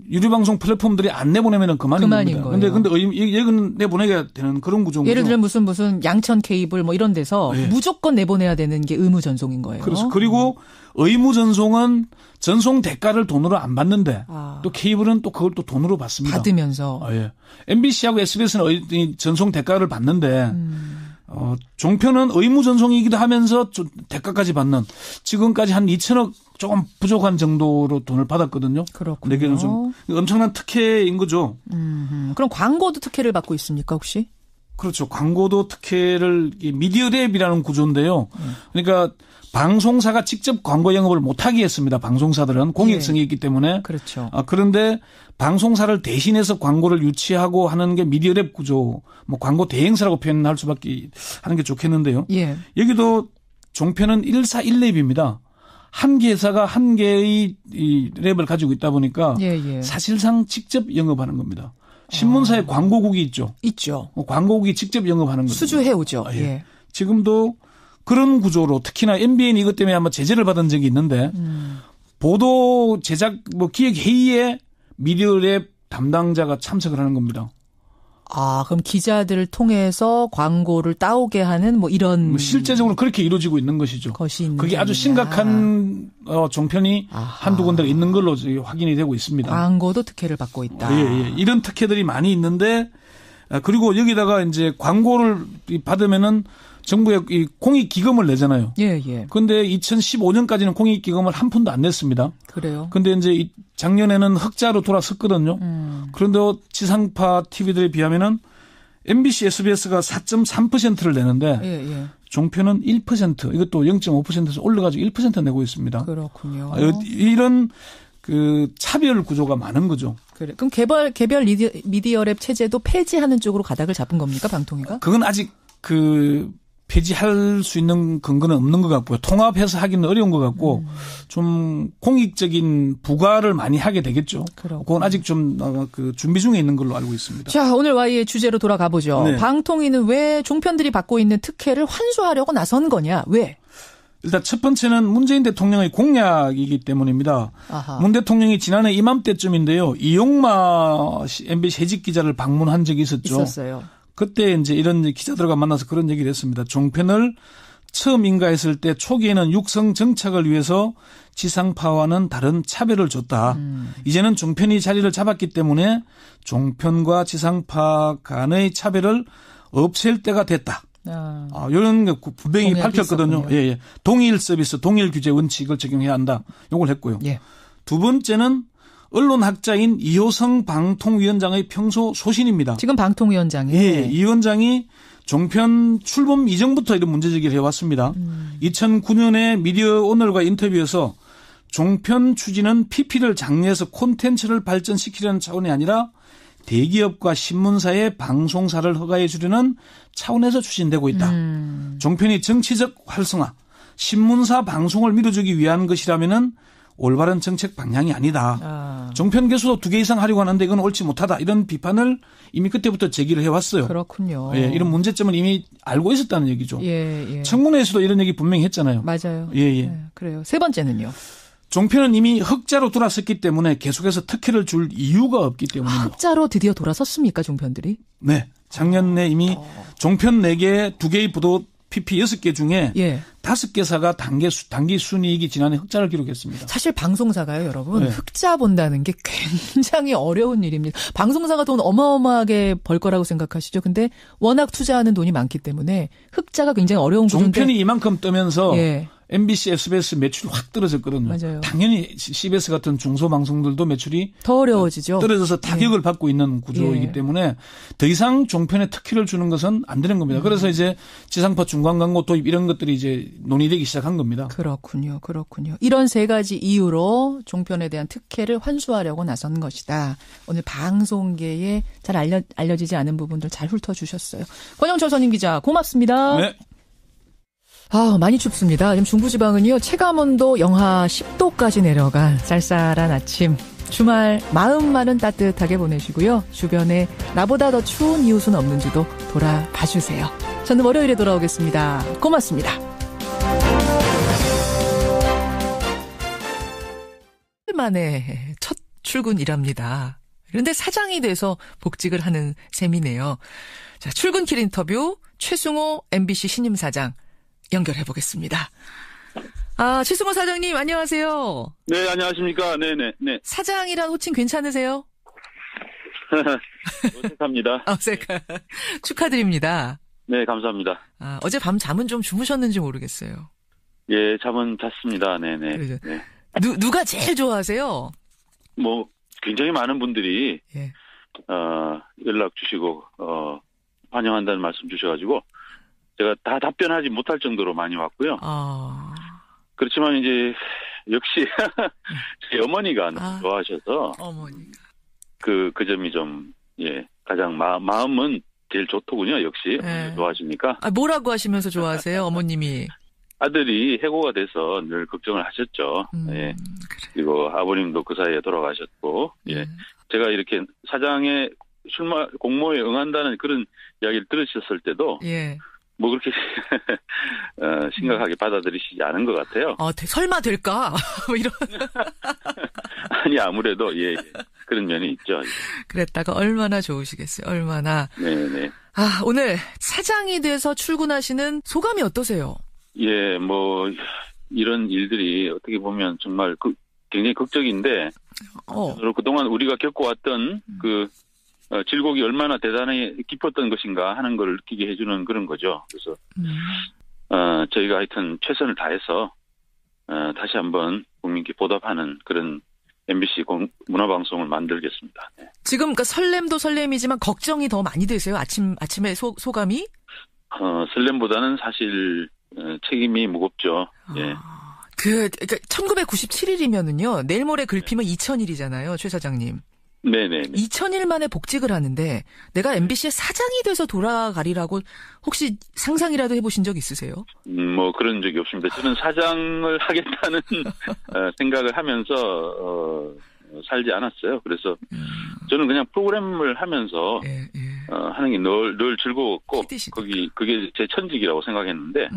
유료 방송 플랫폼들이 안 내보내면은 그만인 겁니다. 근데 여기는 내보내야 되는 그런 구조인 예를 들면 무슨 양천 케이블 뭐 이런 데서 무조건 내보내야 되는 게 의무전송인 거예요. 그렇죠. 그리고 의무전송은 전송 대가를 돈으로 안 받는데 또 케이블은 또 그걸 또 돈으로 받습니다. 받으면서. MBC하고 SBS는 전송 대가를 받는데 종편은 의무전송이기도 하면서 대가까지 받는 지금까지 한 2천억 조금 부족한 정도로 돈을 받았거든요. 그렇군요. 내게는 좀 엄청난 특혜인 거죠. 그럼 광고도 특혜를 받고 있습니까 혹시? 그렇죠. 광고도 특혜를 미디어랩이라는 구조인데요. 그러니까 방송사가 직접 광고 영업을 못하게 했습니다. 방송사들은 공익성이 있기 때문에. 그렇죠. 그런데 방송사를 대신해서 광고를 유치하고 하는 게 미디어랩 구조, 뭐 광고 대행사라고 표현할 수밖에 하는 게 좋겠는데요. 여기도 종편은 1사1랩입니다. 한 개사가 한 개의 이 랩을 가지고 있다 보니까 사실상 직접 영업하는 겁니다. 신문사에 광고국이 있죠. 있죠. 광고국이 직접 영업하는 거죠. 수주해오죠. 지금도 그런 구조로 특히나 MBN 이것 때문에 아마 제재를 받은 적이 있는데 보도 제작 기획 회의에 미디어랩 담당자가 참석을 하는 겁니다. 그럼 기자들을 통해서 광고를 따오게 하는 이런 실제적으로 그렇게 이루어지고 있는 것이죠. 그게 아주 심각한 종편이 한두 군데가 있는 걸로 확인이 되고 있습니다. 광고도 특혜를 받고 있다. 이런 특혜들이 많이 있는데 그리고 여기다가 이제 광고를 받으면은 정부에 이 공익기금을 내잖아요. 예, 예. 그런데 2015년까지는 공익기금을 한 푼도 안 냈습니다. 그래요. 근데 이제 작년에는 흑자로 돌아섰거든요. 그런데 지상파 TV들에 비하면은 MBC, SBS가 4.3%를 내는데 예, 예. 종편은 1%, 이것도 0.5%에서 올라가지고 1% 내고 있습니다. 그렇군요. 이런 그 차별 구조가 많은 거죠. 그래. 그럼 개별 미디어 랩 체제도 폐지하는 쪽으로 가닥을 잡은 겁니까, 방통위가? 그건 아직 폐지할 수 있는 근거는 없는 것 같고요. 통합해서 하기는 어려운 것 같고 좀 공익적인 부과를 많이 하게 되겠죠. 그건 아직 좀 준비 중에 있는 걸로 알고 있습니다. 자, 오늘 Y의 주제로 돌아가 보죠. 네. 방통위는 왜 종편들이 받고 있는 특혜를 환수하려고 나선 거냐? 왜? 일단 첫 번째는 문재인 대통령의 공약이기 때문입니다. 아하. 문 대통령이 지난해 이맘때쯤인데요. 이용마 MBC 해직 기자를 방문한 적이 있었어요. 그때 이제 이런 기자들과 만나서 그런 얘기를 했습니다. 종편을 처음 인가했을 때 초기에는 육성 정착을 위해서 지상파와는 다른 차별을 줬다. 이제는 종편이 자리를 잡았기 때문에 종편과 지상파 간의 차별을 없앨 때가 됐다. 이런 게 분명히 밝혔거든요. 예, 예. 동일 서비스, 동일 규제 원칙을 적용해야 한다. 이걸 했고요. 예. 두 번째는 언론학자인 이효성 방통위원장의 평소 소신입니다. 지금 방통위원장이. 예, 이 위원장이 종편 출범 이전부터 이런 문제 제기를 해왔습니다. 2009년에 미디어 오늘과 인터뷰에서 종편 추진은 PP를 장려해서 콘텐츠를 발전시키려는 차원이 아니라 대기업과 신문사의 방송사를 허가해 주려는 차원에서 추진되고 있다. 종편이 정치적 활성화, 신문사 방송을 밀어주기 위한 것이라면은 올바른 정책 방향이 아니다. 종편 개수도 2개 이상 하려고 하는데 이건 옳지 못하다. 이런 비판을 이미 그때부터 제기를 해왔어요. 그렇군요. 예, 이런 문제점을 이미 알고 있었다는 얘기죠. 예, 예. 청문회에서도 이런 얘기 분명히 했잖아요. 맞아요. 예, 예. 네, 그래요. 세 번째는요. 종편은 이미 흑자로 돌아섰기 때문에 계속해서 특혜를 줄 이유가 없기 때문입니다. 흑자로 드디어 돌아섰습니까, 종편들이? 네. 작년에 이미 종편 4개, 2개의 부도 PP 6개 중에 5개사가 단기 순이익이 지난해 흑자를 기록했습니다. 사실 방송사가요, 여러분. 네. 흑자 본다는 게 굉장히 어려운 일입니다. 방송사가 돈 어마어마하게 벌 거라고 생각하시죠. 근데 워낙 투자하는 돈이 많기 때문에 흑자가 굉장히 어려운 구조인데. 종편이 이만큼 뜨면서 MBC, SBS 매출이 확 떨어졌거든요. 맞아요. 당연히 CBS 같은 중소방송들도 매출이 더 어려워지죠. 떨어져서 타격을 받고 있는 구조이기 때문에 더 이상 종편에 특혜를 주는 것은 안 되는 겁니다. 그래서 이제 지상파 중간 광고 도입 이런 것들이 이제 논의되기 시작한 겁니다. 그렇군요. 그렇군요. 이런 세 가지 이유로 종편에 대한 특혜를 환수하려고 나선 것이다. 오늘 방송계에 잘 알려지지 않은 부분들 잘 훑어주셨어요. 권영철 선임 기자 고맙습니다. 네. 많이 춥습니다. 지금 중부지방은요, 체감온도 영하 10도까지 내려간 쌀쌀한 아침. 주말 마음만은 따뜻하게 보내시고요. 주변에 나보다 더 추운 이웃은 없는지도 돌아봐 주세요. 저는 월요일에 돌아오겠습니다. 고맙습니다. 만에 첫 출근이랍니다. 그런데 사장이 돼서 복직을 하는 셈이네요. 자, 출근길 인터뷰 최승호 MBC 신임 사장. 연결해 보겠습니다. 최승호 사장님 안녕하세요. 네, 안녕하십니까. 네네. 네. 사장이란 호칭 괜찮으세요? 어색합니다. 어색하. 축하드립니다. 네, 감사합니다. 어제 밤 잠은 좀 주무셨는지 모르겠어요. 예, 잠은 잤습니다. 네네. 네. 누가 제일 좋아하세요? 굉장히 많은 분들이 연락 주시고 환영한다는 말씀 주셔가지고. 제가 다 답변하지 못할 정도로 많이 왔고요. 그렇지만 이제 역시 제 어머니가 너무 좋아하셔서 어머니가 그 점이 좀 가장 마음은 제일 좋더군요. 역시 좋아하시니까. 뭐라고 하시면서 좋아하세요, 어머님이? 아들이 해고가 돼서 늘 걱정을 하셨죠. 예. 그리고 아버님도 그 사이에 돌아가셨고, 제가 이렇게 사장의 공모에 응한다는 그런 이야기를 들으셨을 때도. 그렇게 심각하게 받아들이시지 않은 것 같아요. 설마 될까? 이런. 아니, 아무래도, 그런 면이 있죠. 그랬다가 얼마나 좋으시겠어요, 얼마나. 네네. 오늘 사장이 돼서 출근하시는 소감이 어떠세요? 이런 일들이 어떻게 보면 정말 굉장히 극적인데, 그동안 우리가 겪어왔던 질곡이 얼마나 대단히 깊었던 것인가 하는 걸 느끼게 해주는 그런 거죠. 그래서 저희가 하여튼 최선을 다해서 다시 한번 국민께 보답하는 그런 MBC 문화방송을 만들겠습니다. 네. 지금 그러니까 설렘도 설렘이지만 걱정이 더 많이 되세요? 아침에 소감이? 설렘보다는 사실 책임이 무겁죠. 예. 그러니까 1997일이면은요. 내일 모레 글피면 2000일이잖아요, 최 사장님. 네네. 2000일 만에 복직을 하는데 내가 MBC의 사장이 돼서 돌아가리라고 혹시 상상이라도 해보신 적 있으세요? 뭐 그런 적이 없습니다. 저는 사장을 하겠다는 생각을 하면서 살지 않았어요. 그래서 저는 그냥 프로그램을 하면서 하는 게 늘 즐거웠고 그게 제 천직이라고 생각했는데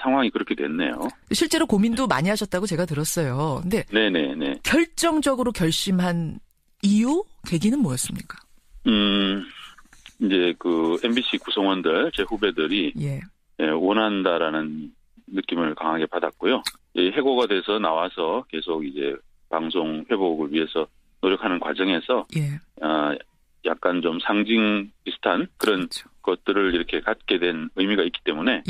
상황이 그렇게 됐네요. 실제로 고민도 많이 하셨다고 제가 들었어요. 근데 네네네. 결정적으로 결심한 이유? 계기는 뭐였습니까? 이제 그 MBC 구성원들, 제 후배들이 원한다라는 느낌을 강하게 받았고요. 해고가 돼서 나와서 계속 이제 방송 회복을 위해서 노력하는 과정에서 약간 좀 상징 비슷한 그런 것들을 이렇게 갖게 된 의미가 있기 때문에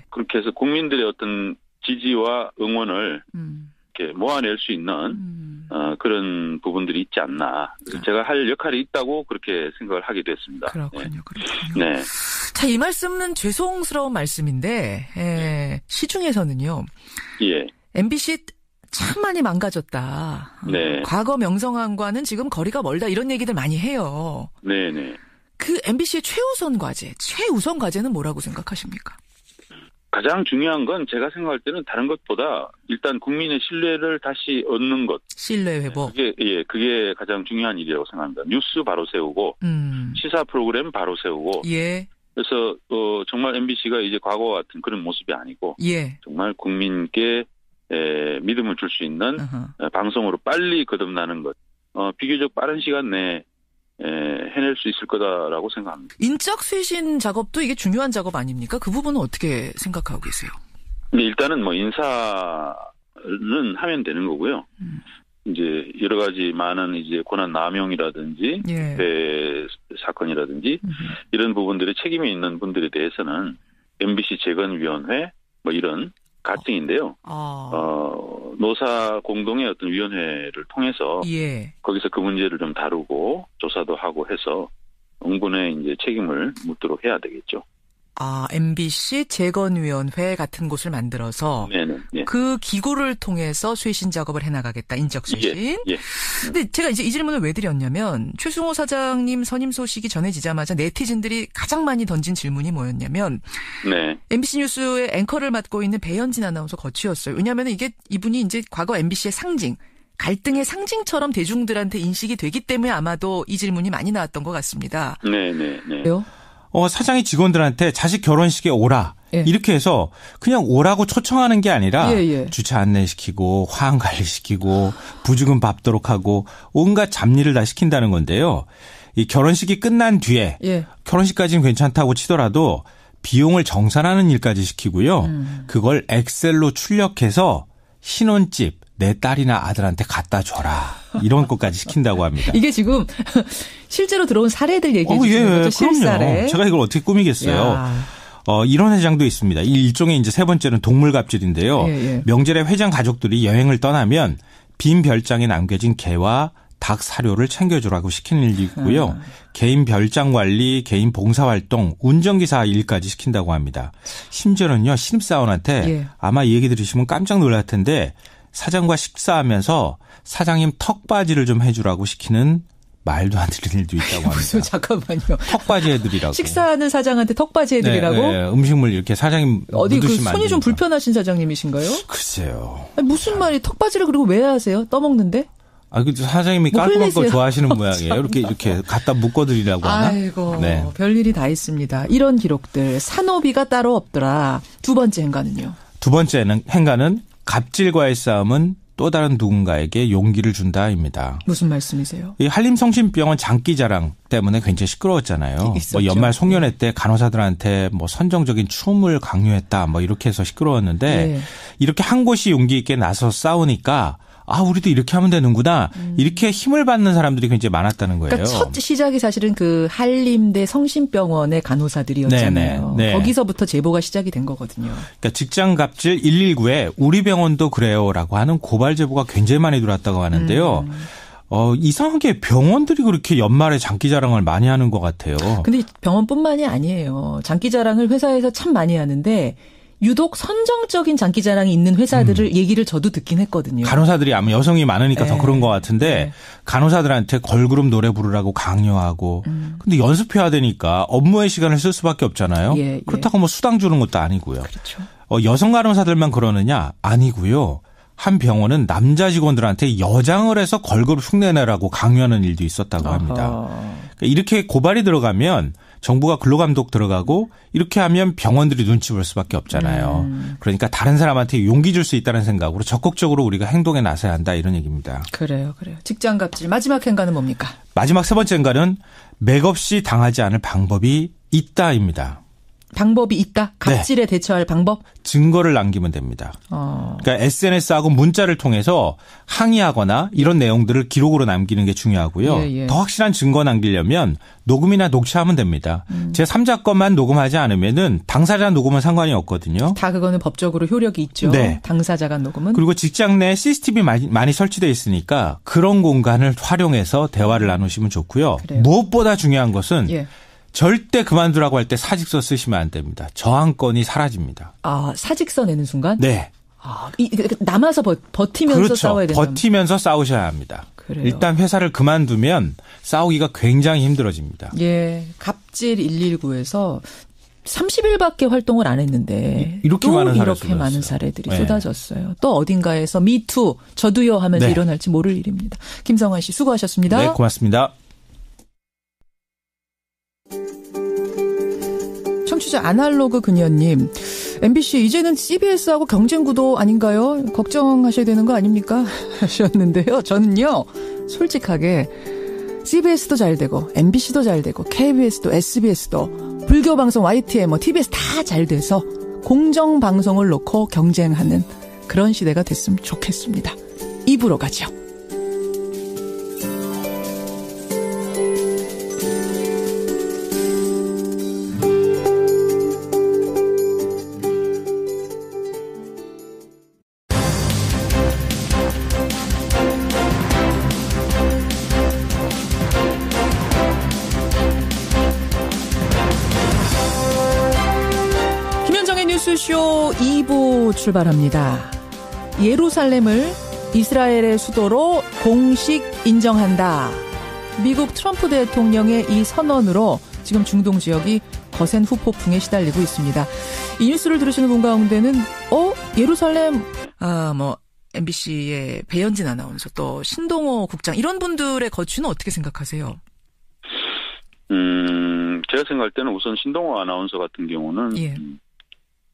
그렇게 해서 국민들의 어떤 지지와 응원을 이렇게 모아낼 수 있는 그런 부분들이 있지 않나. 제가 할 역할이 있다고 그렇게 생각을 하게 됐습니다. 그렇군요. 네. 자, 이 말씀은 죄송스러운 말씀인데 시중에서는요. MBC 참 많이 망가졌다. 과거 명성황과는 지금 거리가 멀다. 이런 얘기들 많이 해요. 네네. 그 MBC의 최우선 과제는 뭐라고 생각하십니까? 가장 중요한 건 제가 생각할 때는 다른 것보다 일단 국민의 신뢰를 다시 얻는 것. 신뢰 회복. 그게 가장 중요한 일이라고 생각합니다. 뉴스 바로 세우고 시사 프로그램 바로 세우고. 그래서 정말 MBC가 이제 과거와 같은 그런 모습이 아니고 정말 국민께 믿음을 줄 수 있는 방송으로 빨리 거듭나는 것. 비교적 빠른 시간 내에 해낼 수 있을 거다라고 생각합니다. 인적 쇄신 작업도 이게 중요한 작업 아닙니까? 그 부분은 어떻게 생각하고 계세요? 일단은 뭐 인사는 하면 되는 거고요. 이제 여러 가지 많은 이제 권한 남용이라든지 배 사건이라든지 이런 부분들에 책임이 있는 분들에 대해서는 MBC 재건위원회 뭐 이런 가칭인데요. 노사 공동의 어떤 위원회를 통해서 거기서 그 문제를 좀 다루고 조사도 하고 해서 응분의 이제 책임을 묻도록 해야 되겠죠. MBC 재건위원회 같은 곳을 만들어서 그 기구를 통해서 쇄신 작업을 해나가겠다. 인적 쇄신. 근데 제가 이제 이 질문을 왜 드렸냐면 최승호 사장님 선임 소식이 전해지자마자 네티즌들이 가장 많이 던진 질문이 뭐였냐면 MBC 뉴스의 앵커를 맡고 있는 배현진 아나운서 거취였어요. 왜냐하면 이분이 이제 과거 MBC의 상징, 갈등의 상징처럼 대중들한테 인식이 되기 때문에 아마도 이 질문이 많이 나왔던 것 같습니다. 왜요? 사장이 직원들한테 자식 결혼식에 오라. 이렇게 해서 그냥 오라고 초청하는 게 아니라 주차 안내시키고 화환 관리시키고 부죽은 밟도록 하고 온갖 잡일을 다 시킨다는 건데요. 이 결혼식이 끝난 뒤에 결혼식까지는 괜찮다고 치더라도 비용을 정산하는 일까지 시키고요. 그걸 엑셀로 출력해서 신혼집 내 딸이나 아들한테 갖다 줘라. 이런 것까지 시킨다고 합니다. 이게 지금 실제로 들어온 사례들 얘기해 주시는 거죠? 실사례. 그럼요. 제가 이걸 어떻게 꾸미겠어요. 이런 회장도 있습니다. 이 일종의 이제 세 번째는 동물갑질인데요. 명절에 회장 가족들이 여행을 떠나면 빈 별장에 남겨진 개와 닭 사료를 챙겨주라고 시키는 일도 있고요. 개인 별장 관리, 개인 봉사활동, 운전기사 일까지 시킨다고 합니다. 심지어는요. 신입사원한테 아마 이 얘기 들으시면 깜짝 놀랄 텐데 사장과 식사하면서 사장님 턱받이를 좀 해주라고 시키는 말도 안 되는 일도 있다고 합니다. 무슨 잠깐만요. 턱받이 해드리라고. 식사하는 사장한테 턱받이 해드리라고? 음식물 이렇게 사장님 어디 그 손이 좀 불편하신 사장님이신가요? 글쎄요. 아니, 무슨 말이 턱받이를 그리고 왜 하세요? 떠먹는데? 그 사장님이 깔끔한 거 좋아하시는 모양이에요. 이렇게 갖다 묶어드리라고 하나? 아이고, 별일이 다 있습니다. 이런 기록들. 산호비가 따로 없더라. 두 번째 행간은요? 두 번째 행간은 갑질과의 싸움은 또 다른 누군가에게 용기를 준다입니다. 무슨 말씀이세요? 이 한림성심병원 장기자랑 때문에 굉장히 시끄러웠잖아요. 뭐 연말 송년회 때 간호사들한테 뭐 선정적인 춤을 강요했다. 뭐 이렇게 해서 시끄러웠는데 이렇게 한 곳이 용기 있게 나서 싸우니까 우리도 이렇게 하면 되는구나. 이렇게 힘을 받는 사람들이 굉장히 많았다는 거예요. 그러니까 첫 시작이 사실은 그 한림대 성심병원의 간호사들이었잖아요. 네. 거기서부터 제보가 시작이 된 거거든요. 그러니까 직장 갑질 119에 우리 병원도 그래요라고 하는 고발 제보가 굉장히 많이 들어왔다고 하는데요. 이상하게 병원들이 그렇게 연말에 장기자랑을 많이 하는 것 같아요. 근데 병원뿐만이 아니에요. 장기자랑을 회사에서 참 많이 하는데 유독 선정적인 장기자랑이 있는 회사들을 얘기를 저도 듣긴 했거든요. 간호사들이 아마 여성이 많으니까 더 그런 것 같은데 간호사들한테 걸그룹 노래 부르라고 강요하고 근데 연습해야 되니까 업무의 시간을 쓸 수밖에 없잖아요. 그렇다고 뭐 수당 주는 것도 아니고요. 그렇죠. 여성 간호사들만 그러느냐? 아니고요. 한 병원은 남자 직원들한테 여장을 해서 걸그룹 흉내내라고 강요하는 일도 있었다고 합니다. 그러니까 이렇게 고발이 들어가면 정부가 근로감독 들어가고 이렇게 하면 병원들이 눈치 볼 수밖에 없잖아요. 그러니까 다른 사람한테 용기 줄 수 있다는 생각으로 적극적으로 우리가 행동에 나서야 한다 이런 얘기입니다. 그래요. 직장 갑질 마지막 행가는 뭡니까? 마지막 세 번째 행가는 맥없이 당하지 않을 방법이 있다입니다. 방법이 있다? 갑질에 대처할 방법? 증거를 남기면 됩니다. 그러니까 SNS하고 문자를 통해서 항의하거나 이런 내용들을 기록으로 남기는 게 중요하고요. 더 확실한 증거 남기려면 녹음이나 녹취하면 됩니다. 제3자 것만 녹음하지 않으면은 당사자 녹음은 상관이 없거든요. 다 그거는 법적으로 효력이 있죠. 네. 당사자가 녹음은. 그리고 직장 내에 CCTV 많이 설치되어 있으니까 그런 공간을 활용해서 대화를 나누시면 좋고요. 그래요. 무엇보다 중요한 것은 절대 그만두라고 할 때 사직서 쓰시면 안 됩니다. 저항권이 사라집니다. 사직서 내는 순간? 네. 남아서 버티면서 그렇죠. 싸워야 된다. 버티면서 싸우셔야 합니다. 그래요. 일단 회사를 그만두면 싸우기가 굉장히 힘들어집니다. 갑질 119에서 30일밖에 활동을 안 했는데 이렇게 많은 사례들이 쏟아졌어요. 또 어딘가에서 미투 저도요 하면서 일어날지 모를 일입니다. 김성환 씨 수고하셨습니다. 네, 고맙습니다. 청취자 아날로그 그녀님, MBC 이제는 CBS하고 경쟁 구도 아닌가요? 걱정하셔야 되는 거 아닙니까? 하셨는데요. 저는요, 솔직하게 CBS도 잘 되고 MBC도 잘 되고 KBS도 SBS도 불교 방송 YTN TBS 다 잘 돼서 공정 방송을 놓고 경쟁하는 그런 시대가 됐으면 좋겠습니다. 입으로 가죠. 뉴스쇼 2부 출발합니다. 예루살렘을 이스라엘의 수도로 공식 인정한다. 미국 트럼프 대통령의 이 선언으로 지금 중동 지역이 거센 후폭풍에 시달리고 있습니다. 이 뉴스를 들으시는 분 가운데는 예루살렘 MBC의 배현진 아나운서 또 신동호 국장 이런 분들의 거취는 어떻게 생각하세요? 제가 생각할 때는 우선 신동호 아나운서 같은 경우는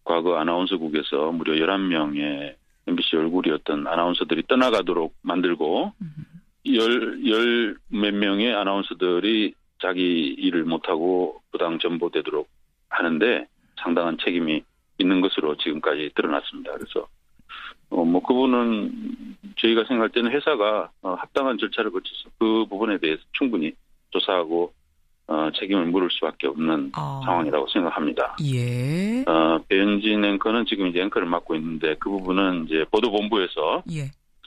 과거 아나운서국에서 무려 11명의 MBC 얼굴이었던 아나운서들이 떠나가도록 만들고 열 몇 명의 아나운서들이 자기 일을 못하고 부당 전보되도록 하는데 상당한 책임이 있는 것으로 지금까지 드러났습니다. 그래서 그분은 저희가 생각할 때는 회사가 합당한 절차를 거쳐서 그 부분에 대해서 충분히 조사하고 책임을 물을 수밖에 없는 상황이라고 생각합니다. 배현진 앵커는 지금 이제 앵커를 맡고 있는데 그 부분은 이제 보도본부에서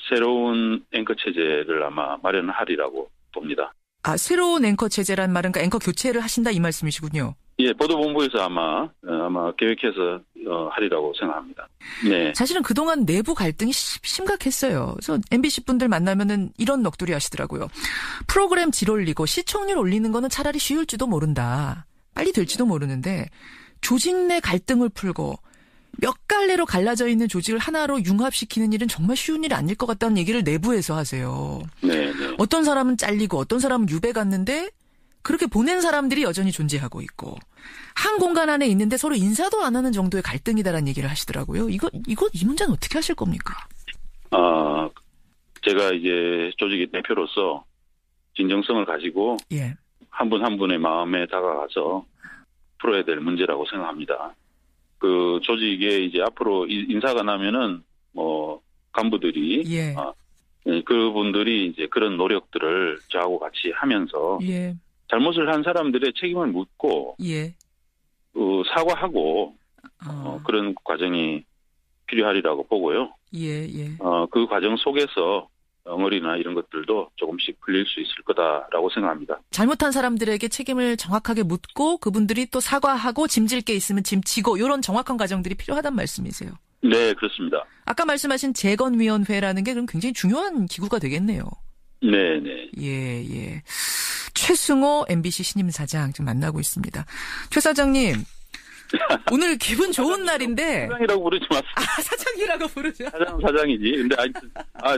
새로운 앵커 체제를 아마 마련하리라고 봅니다. 새로운 앵커 체제란 말은 앵커 교체를 하신다 이 말씀이시군요. 보도본부에서 아마 계획해서 하리라고 생각합니다. 네. 사실은 그동안 내부 갈등이 심각했어요. 그래서 MBC 분들 만나면은 이런 넋두리 하시더라고요. 프로그램 질 올리고 시청률 올리는 거는 차라리 쉬울지도 모른다. 빨리 될지도 모르는데 조직 내 갈등을 풀고 몇 갈래로 갈라져 있는 조직을 하나로 융합시키는 일은 정말 쉬운 일이 아닐 것 같다는 얘기를 내부에서 하세요. 네. 어떤 사람은 잘리고 어떤 사람은 유배 갔는데 그렇게 보낸 사람들이 여전히 존재하고 있고 한 공간 안에 있는데 서로 인사도 안 하는 정도의 갈등이다라는 얘기를 하시더라고요. 이 문제는 어떻게 하실 겁니까? 제가 이제 조직의 대표로서 진정성을 가지고 한 분 한 분의 마음에 다가가서 풀어야 될 문제라고 생각합니다. 그 조직에 이제 앞으로 인사가 나면은 간부들이 그분들이 이제 그런 노력들을 저하고 같이 하면서 예. 잘못을 한 사람들의 책임을 묻고 예. 사과하고 그런 과정이 필요하리라고 보고요. 예, 예. 그 과정 속에서 엉어리나 이런 것들도 조금씩 풀릴 수 있을 거다라고 생각합니다. 잘못한 사람들에게 책임을 정확하게 묻고 그분들이 또 사과하고 짐질 게 있으면 짐지고 이런 정확한 과정들이 필요하단 말씀이세요. 네, 그렇습니다. 아까 말씀하신 재건위원회라는 게 그럼 굉장히 중요한 기구가 되겠네요. 네, 네. 예, 예. 최승호 MBC 신임 사장 지금 만나고 있습니다. 최 사장님. 오늘 기분 좋은 날인데. 사장이라고 부르지 마세요. 사장이라고 부르죠. 사장이지. 근데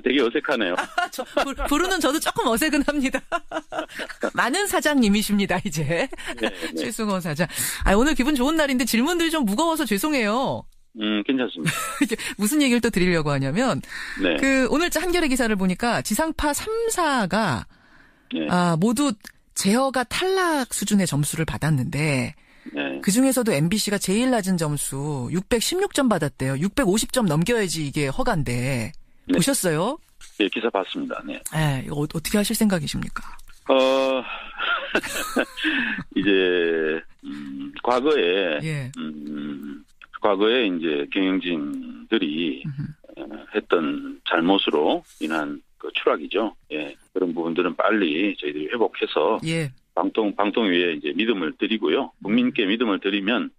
되게 어색하네요. 부르는 저도 조금 어색은 합니다. 많은 사장님이십니다, 이제. 네, 네. 최승호 사장. 오늘 기분 좋은 날인데 질문들이 좀 무거워서 죄송해요. 괜찮습니다. 무슨 얘기를 또 드리려고 하냐면. 네. 오늘자 한겨레 기사를 보니까 지상파 3사가 네. 모두 제어가 탈락 수준의 점수를 받았는데. 네. 그중에서도 MBC가 제일 낮은 점수 616점 받았대요. 650점 넘겨야지 이게 허가인데. 네. 보셨어요? 네, 기사 봤습니다. 네. 이거 어떻게 하실 생각이십니까? 이제 과거에 예. 과거에 이제 경영진들이 했던 잘못으로 인한 그 추락이죠. 예. 그런 부분들은 빨리 저희들이 회복해서 예. 방통위에 이제 믿음을 드리고요. 국민께 믿음을 드리면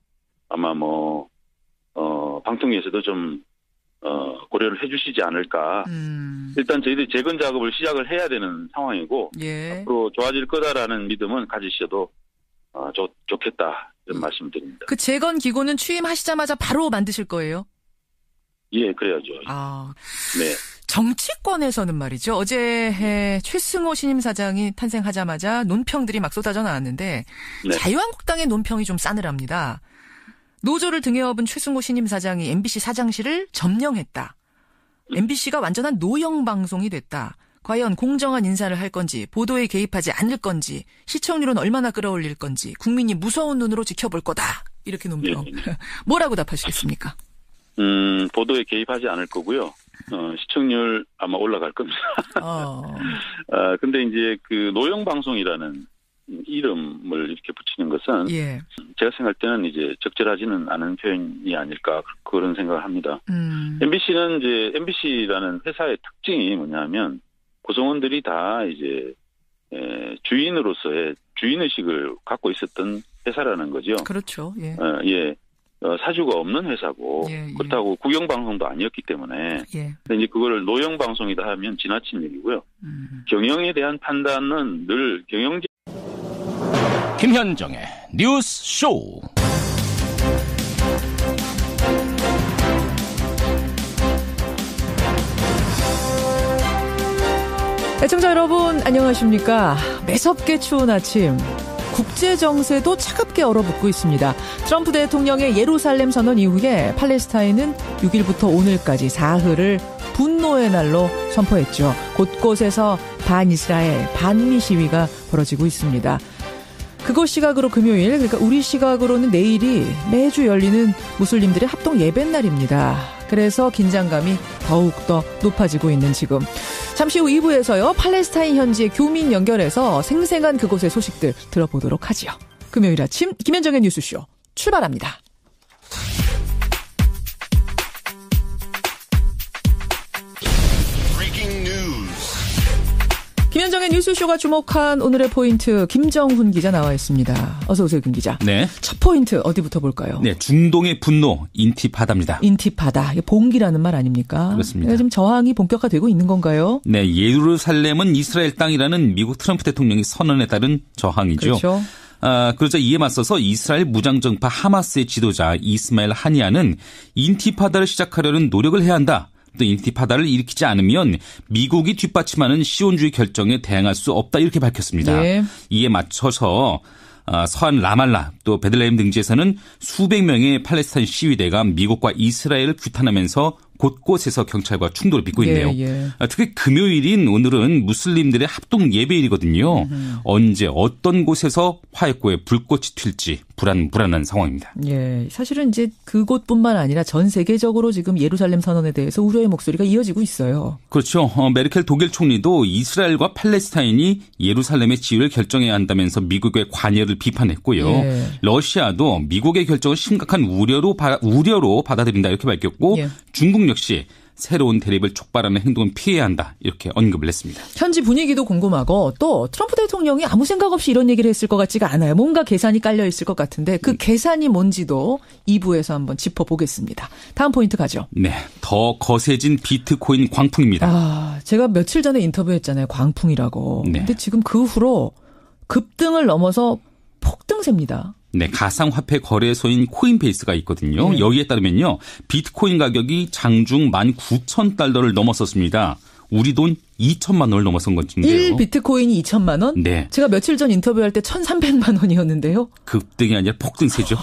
아마 방통위에서도 좀 고려를 해주시지 않을까. 일단 저희들이 재건 작업을 시작을 해야 되는 상황이고 예. 앞으로 좋아질 거다라는 믿음은 가지셔도 좋겠다 이런 말씀드립니다. 그 재건 기구는 취임하시자마자 바로 만드실 거예요? 예, 그래야죠. 네. 정치권에서는 말이죠. 어제 최승호 신임 사장이 탄생하자마자 논평들이 막 쏟아져 나왔는데 네. 자유한국당의 논평이 좀 싸늘합니다. 노조를 등에 업은 최승호 신임 사장이 MBC 사장실을 점령했다. MBC가 완전한 노영 방송이 됐다. 과연 공정한 인사를 할 건지, 보도에 개입하지 않을 건지, 시청률은 얼마나 끌어올릴 건지, 국민이 무서운 눈으로 지켜볼 거다. 이렇게 논평. 네. 뭐라고 답하시겠습니까? 보도에 개입하지 않을 거고요. 시청률 아마 올라갈 겁니다. 근데 이제 그 노영 방송이라는 이름을 이렇게 붙이는 것은 예. 제가 생각할 때는 이제 적절하지는 않은 표현이 아닐까 그런 생각을 합니다. MBC는 이제 MBC라는 회사의 특징이 뭐냐면 구성원들이 다 이제 주인으로서의 주인의식을 갖고 있었던 회사라는 거죠. 그렇죠. 예. 예. 사주가 없는 회사고 예. 그렇다고 국영방송도 아니었기 때문에 예. 근데 이제 그거를 노영방송이다 하면 지나친 얘기고요. 경영에 대한 판단은 늘 경영진 김현정의 뉴스 쇼. 애청자 여러분 안녕하십니까? 매섭게 추운 아침. 국제 정세도 차갑게 얼어붙고 있습니다. 트럼프 대통령의 예루살렘 선언 이후에 팔레스타인은 6일부터 오늘까지 사흘을 분노의 날로 선포했죠. 곳곳에서 반이스라엘, 반미 시위가 벌어지고 있습니다. 그곳 시각으로 금요일, 그러니까 우리 시각으로는 내일이 매주 열리는 무슬림들의 합동 예배 날입니다. 그래서 긴장감이 더욱더 높아지고 있는 지금. 잠시 후 2부에서요. 팔레스타인 현지의 교민 연결해서 생생한 그곳의 소식들 들어보도록 하지요. 금요일 아침 김현정의 뉴스쇼 출발합니다. 김현정의 뉴스쇼가 주목한 오늘의 포인트 김정훈 기자 나와 있습니다. 어서 오세요, 김 기자. 네. 첫 포인트 어디부터 볼까요? 네, 중동의 분노, 인티파다입니다. 인티파다. 봉기라는 말 아닙니까? 그렇습니다. 지금 저항이 본격화되고 있는 건가요? 네, 예루살렘은 이스라엘 땅이라는 미국 트럼프 대통령이 선언에 따른 저항이죠. 그렇죠. 그러자 이에 맞서서 이스라엘 무장정파 하마스의 지도자 이스마엘 하니아는 인티파다를 시작하려는 노력을 해야 한다. 또 인티파다를 일으키지 않으면 미국이 뒷받침하는 시온주의 결정에 대항할 수 없다 이렇게 밝혔습니다. 네. 이에 맞춰서 서한 라말라 또 베들레헴 등지에서는 수백 명의 팔레스타인 시위대가 미국과 이스라엘을 규탄하면서 곳곳에서 경찰과 충돌을 빚고 있네요. 특히 금요일인 오늘은 무슬림들의 합동 예배일이거든요. 언제 어떤 곳에서 화약고에 불꽃이 튈지 불안한 상황입니다. 예, 사실은 이제 그곳뿐만 아니라 전 세계적으로 지금 예루살렘 선언에 대해서 우려의 목소리가 이어지고 있어요. 그렇죠. 메르켈 독일 총리도 이스라엘과 팔레스타인이 예루살렘의 지위를 결정해야 한다면서 미국의 관여를 비판했고요. 러시아도 미국의 결정을 심각한 우려로 받아들인다 이렇게 밝혔고 중국 역시 새로운 대립을 촉발하는 행동은 피해야 한다 이렇게 언급을 했습니다. 현지 분위기도 궁금하고 또 트럼프 대통령이 아무 생각 없이 이런 얘기를 했을 것 같지가 않아요. 뭔가 계산이 깔려 있을 것 같은데 그 계산이 뭔지도 2부에서 한번 짚어보겠습니다. 다음 포인트 가죠. 네, 더 거세진 비트코인 광풍입니다. 제가 며칠 전에 인터뷰했잖아요. 광풍이라고. 근데 지금 그 후로 급등을 넘어서 폭등세입니다. 네, 가상화폐 거래소인 코인베이스가 있거든요. 여기에 따르면요, 비트코인 가격이 장중 19,000달러를 넘었었습니다. 우리 돈 2천만 원을 넘어선 건데요. 1비트코인이 2천만 원? 네. 제가 며칠 전 인터뷰할 때 1,300만 원이었는데요. 급등이 아니라 폭등세죠.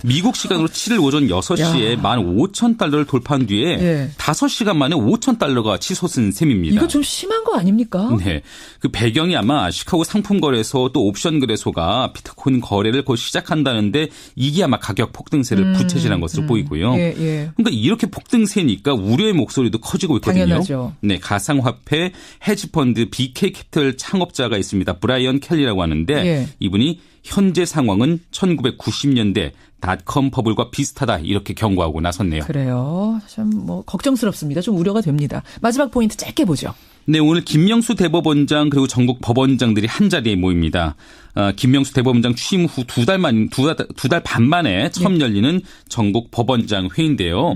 미국 시간으로 7일 오전 6시에 15,000달러를 돌파한 뒤에 5시간 만에 5,000달러가 치솟은 셈입니다. 이거 좀 심한 거 아닙니까? 네. 그 배경이 아마 시카고 상품거래소 또 옵션 거래소가 비트코인 거래를 곧 시작한다는데 이게 아마 가격 폭등세를 부채질한 것으로 보이고요. 그러니까 이렇게 폭등세니까 우려의 목소리도 커지고 있거든요. 당연하죠. 네, 가상화폐 헤지펀드 BK 캐피털 창업자가 있습니다. 브라이언 켈리라고 하는데 이분이 현재 상황은 1990년대 닷컴 버블과 비슷하다 이렇게 경고하고 나섰네요. 그래요. 참 걱정스럽습니다. 좀 우려가 됩니다. 마지막 포인트 짧게 보죠. 네, 오늘 김명수 대법원장 그리고 전국 법원장들이 한 자리에 모입니다. 김명수 대법원장 취임 후 두 달 반 만에 처음 열리는 전국 법원장 회의인데요.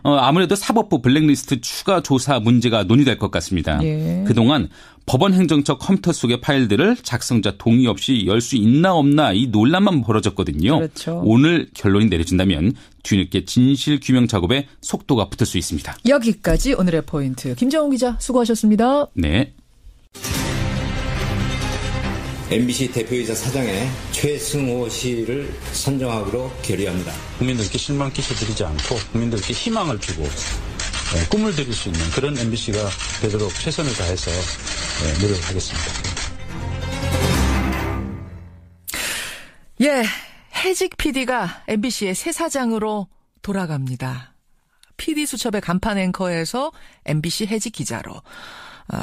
아무래도 사법부 블랙리스트 추가 조사 문제가 논의될 것 같습니다. 그동안 법원 행정처 컴퓨터 속의 파일들을 작성자 동의 없이 열 수 있나 없나 이 논란만 벌어졌거든요. 그렇죠. 오늘 결론이 내려진다면 뒤늦게 진실 규명 작업에 속도가 붙을 수 있습니다. 여기까지 오늘의 포인트. 김정훈 기자 수고하셨습니다. 네. MBC 대표이사 사장의 최승호 씨를 선정하기로 결의합니다. 국민들께 실망 끼쳐드리지 않고 국민들께 희망을 주고 꿈을 드릴 수 있는 그런 MBC가 되도록 최선을 다해서 노력하겠습니다. 해직 PD가 MBC의 새 사장으로 돌아갑니다. PD 수첩의 간판 앵커에서 MBC 해직 기자로,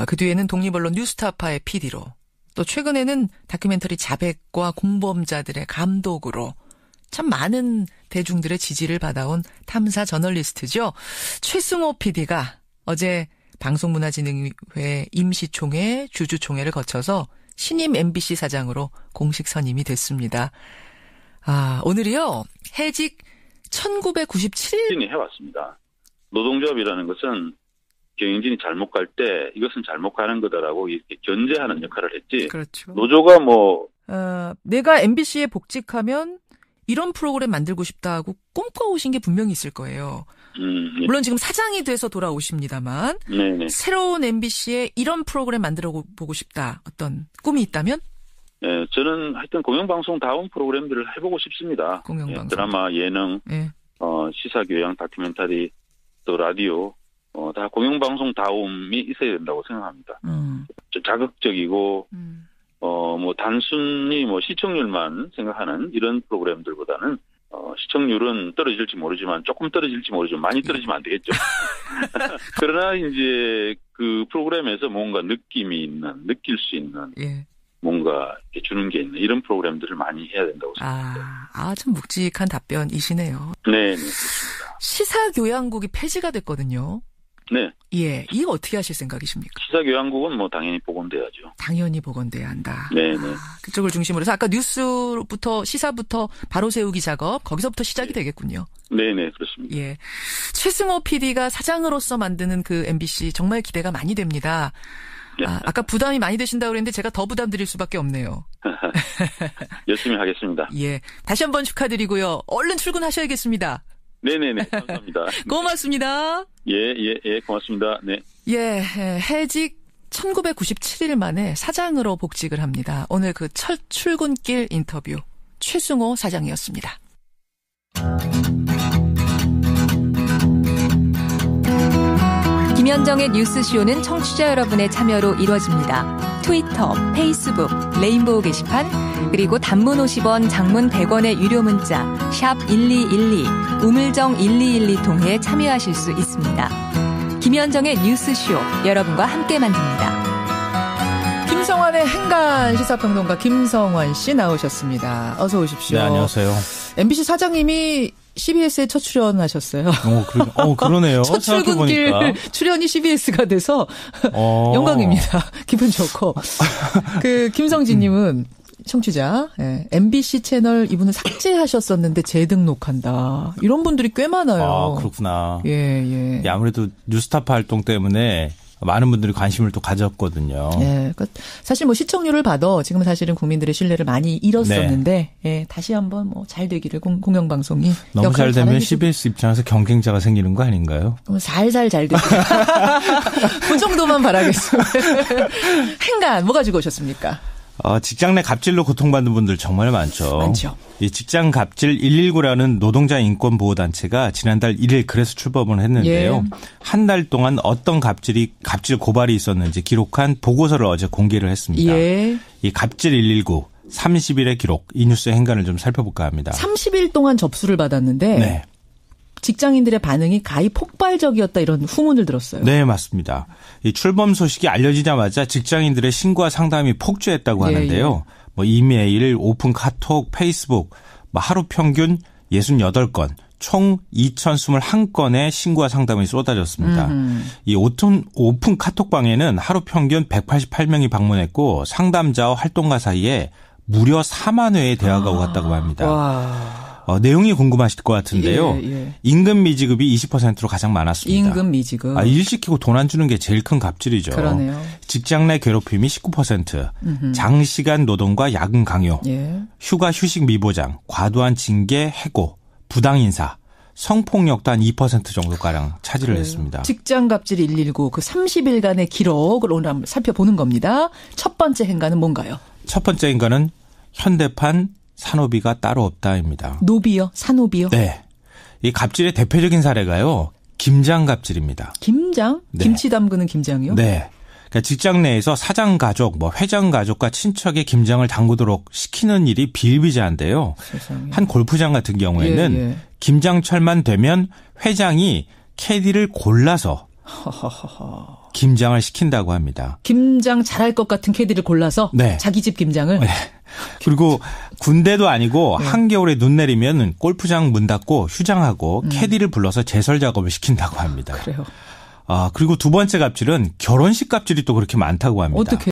그 뒤에는 독립언론 뉴스타파의 PD로, 또 최근에는 다큐멘터리 자백과 공범자들의 감독으로 참 많은 대중들의 지지를 받아온 탐사 저널리스트죠. 최승호 PD가 어제 방송문화진흥회 임시총회, 주주총회를 거쳐서 신임 MBC 사장으로 공식 선임이 됐습니다. 오늘이요. 해직 1997일 해왔습니다. 노동조합이라는 것은 경영진이 잘못 갈 때 이것은 잘못 가는 거다라고 이렇게 견제하는 역할을 했지. 그렇죠. 노조가 내가 MBC에 복직하면 이런 프로그램 만들고 싶다고 꿈꿔오신 게 분명히 있을 거예요. 물론 지금 사장이 돼서 돌아오십니다만 새로운 MBC에 이런 프로그램 만들어 보고 싶다. 어떤 꿈이 있다면? 네, 저는 하여튼 공영방송다운 프로그램들을 해보고 싶습니다. 공영방송. 드라마, 예능, 시사교양, 다큐멘터리, 또 라디오, 다 공영방송다움이 있어야 된다고 생각합니다. 좀 자극적이고, 단순히 시청률만 생각하는 이런 프로그램들보다는, 시청률은 떨어질지 모르지만, 조금 떨어질지 모르지만, 많이 떨어지면 안 되겠죠. 그러나 이제 그 프로그램에서 뭔가 느낌이 있는, 느낄 수 있는, 뭔가 이렇게 주는 게 있는 이런 프로그램들을 많이 해야 된다고 생각합니다. 좀 묵직한 답변이시네요. 네, 그렇습니다. 시사교양국이 폐지가 됐거든요. 네. 이거 어떻게 하실 생각이십니까? 시사교양국은 당연히 복원돼야죠. 당연히 복원돼야 한다. 네. 그쪽을 중심으로 해서 아까 뉴스부터 시사부터 바로 세우기 작업 거기서부터 시작이 되겠군요. 네, 그렇습니다. 최승호 PD가 사장으로서 만드는 그 MBC 정말 기대가 많이 됩니다. 아까 부담이 많이 되신다고 그랬는데 제가 더 부담 드릴 수밖에 없네요. 열심히 하겠습니다. 다시 한번 축하드리고요. 얼른 출근하셔야겠습니다. 네네네. 감사합니다. 고맙습니다. 예, 고맙습니다. 네. 해직 1997일 만에 사장으로 복직을 합니다. 오늘 그 첫 출근길 인터뷰 최승호 사장이었습니다. 김현정의 뉴스쇼는 청취자 여러분의 참여로 이루어집니다. 트위터, 페이스북, 레인보우 게시판, 그리고 단문 50원, 장문 100원의 유료 문자 샵 1212, 우물정 1212 통해 참여하실 수 있습니다. 김현정의 뉴스쇼, 여러분과 함께 만듭니다. 김성환의 행간 시사평론가 김성환 씨 나오셨습니다. 어서 오십시오. 네, 안녕하세요. MBC 사장님이 CBS에 첫 출연하셨어요. 그러네요. 첫 출근길 출연이 CBS가 돼서 영광입니다. 기분 좋고. 김성진님은 청취자, MBC 채널 이분은 삭제하셨었는데 재등록한다. 이런 분들이 꽤 많아요. 그렇구나. 예. 아무래도 뉴스타파 활동 때문에 많은 분들이 관심을 또 가졌거든요. 예, 사실 시청률을 봐도 지금 사실은 국민들의 신뢰를 많이 잃었었는데, 예, 다시 한번 잘 되기를 공영방송이 너무 잘 되면 CBS 입장에서 경쟁자가 생기는 거 아닌가요? 살살 잘 되고 그 정도만 바라겠습니다. 행간 뭐 가지고 오셨습니까? 직장 내 갑질로 고통받는 분들 정말 많죠. 이 직장 갑질 119라는 노동자 인권 보호 단체가 지난달 1일 그래서 출범을 했는데요. 한 달 동안 어떤 갑질 고발이 있었는지 기록한 보고서를 어제 공개를 했습니다. 이 갑질 119 30일의 기록, 이 뉴스의 행간을 좀 살펴볼까 합니다. 30일 동안 접수를 받았는데 직장인들의 반응이 가히 폭발적이었다, 이런 후문을 들었어요. 네, 맞습니다. 이 출범 소식이 알려지자마자 직장인들의 신고와 상담이 폭주했다고 하는데요. 이메일, 오픈 카톡, 페이스북, 하루 평균 68건, 총 2,021건의 신고와 상담이 쏟아졌습니다. 이 오픈 카톡방에는 하루 평균 188명이 방문했고 상담자와 활동가 사이에 무려 4만 회의 대화가 오갔다고 합니다. 내용이 궁금하실 것 같은데요. 임금 미지급이 20%로 가장 많았습니다. 임금 미지급. 일 시키고 돈 안 주는 게 제일 큰 갑질이죠. 그러네요. 직장 내 괴롭힘이 19%, 장시간 노동과 야근 강요, 휴가 휴식 미보장, 과도한 징계 해고, 부당 인사, 성폭력도 한 2% 정도가량 차지를 했습니다. 직장 갑질 119 그 30일간의 기록을 오늘 한번 살펴보는 겁니다. 첫 번째 행간은 뭔가요? 첫 번째 행간은 현대판 산호비가 따로 없다입니다. 노비요? 산호비요? 네. 이 갑질의 대표적인 사례가요. 김장 갑질입니다. 김장? 네. 김치 담그는 김장이요? 네. 그러니까 직장 내에서 사장 가족, 회장 가족과 친척의 김장을 담그도록 시키는 일이 비일비재한데요. 세상에. 한 골프장 같은 경우에는 김장철만 되면 회장이 캐디를 골라서 김장을 시킨다고 합니다. 김장 잘할 것 같은 캐디를 골라서 자기 집 김장을? 네. 그리고 군대도 아니고 한겨울에 눈 내리면 골프장 문 닫고 휴장하고 캐디를 불러서 제설 작업을 시킨다고 합니다. 그래요. 그리고 두 번째 갑질은 결혼식 갑질이 또 그렇게 많다고 합니다. 어떻게?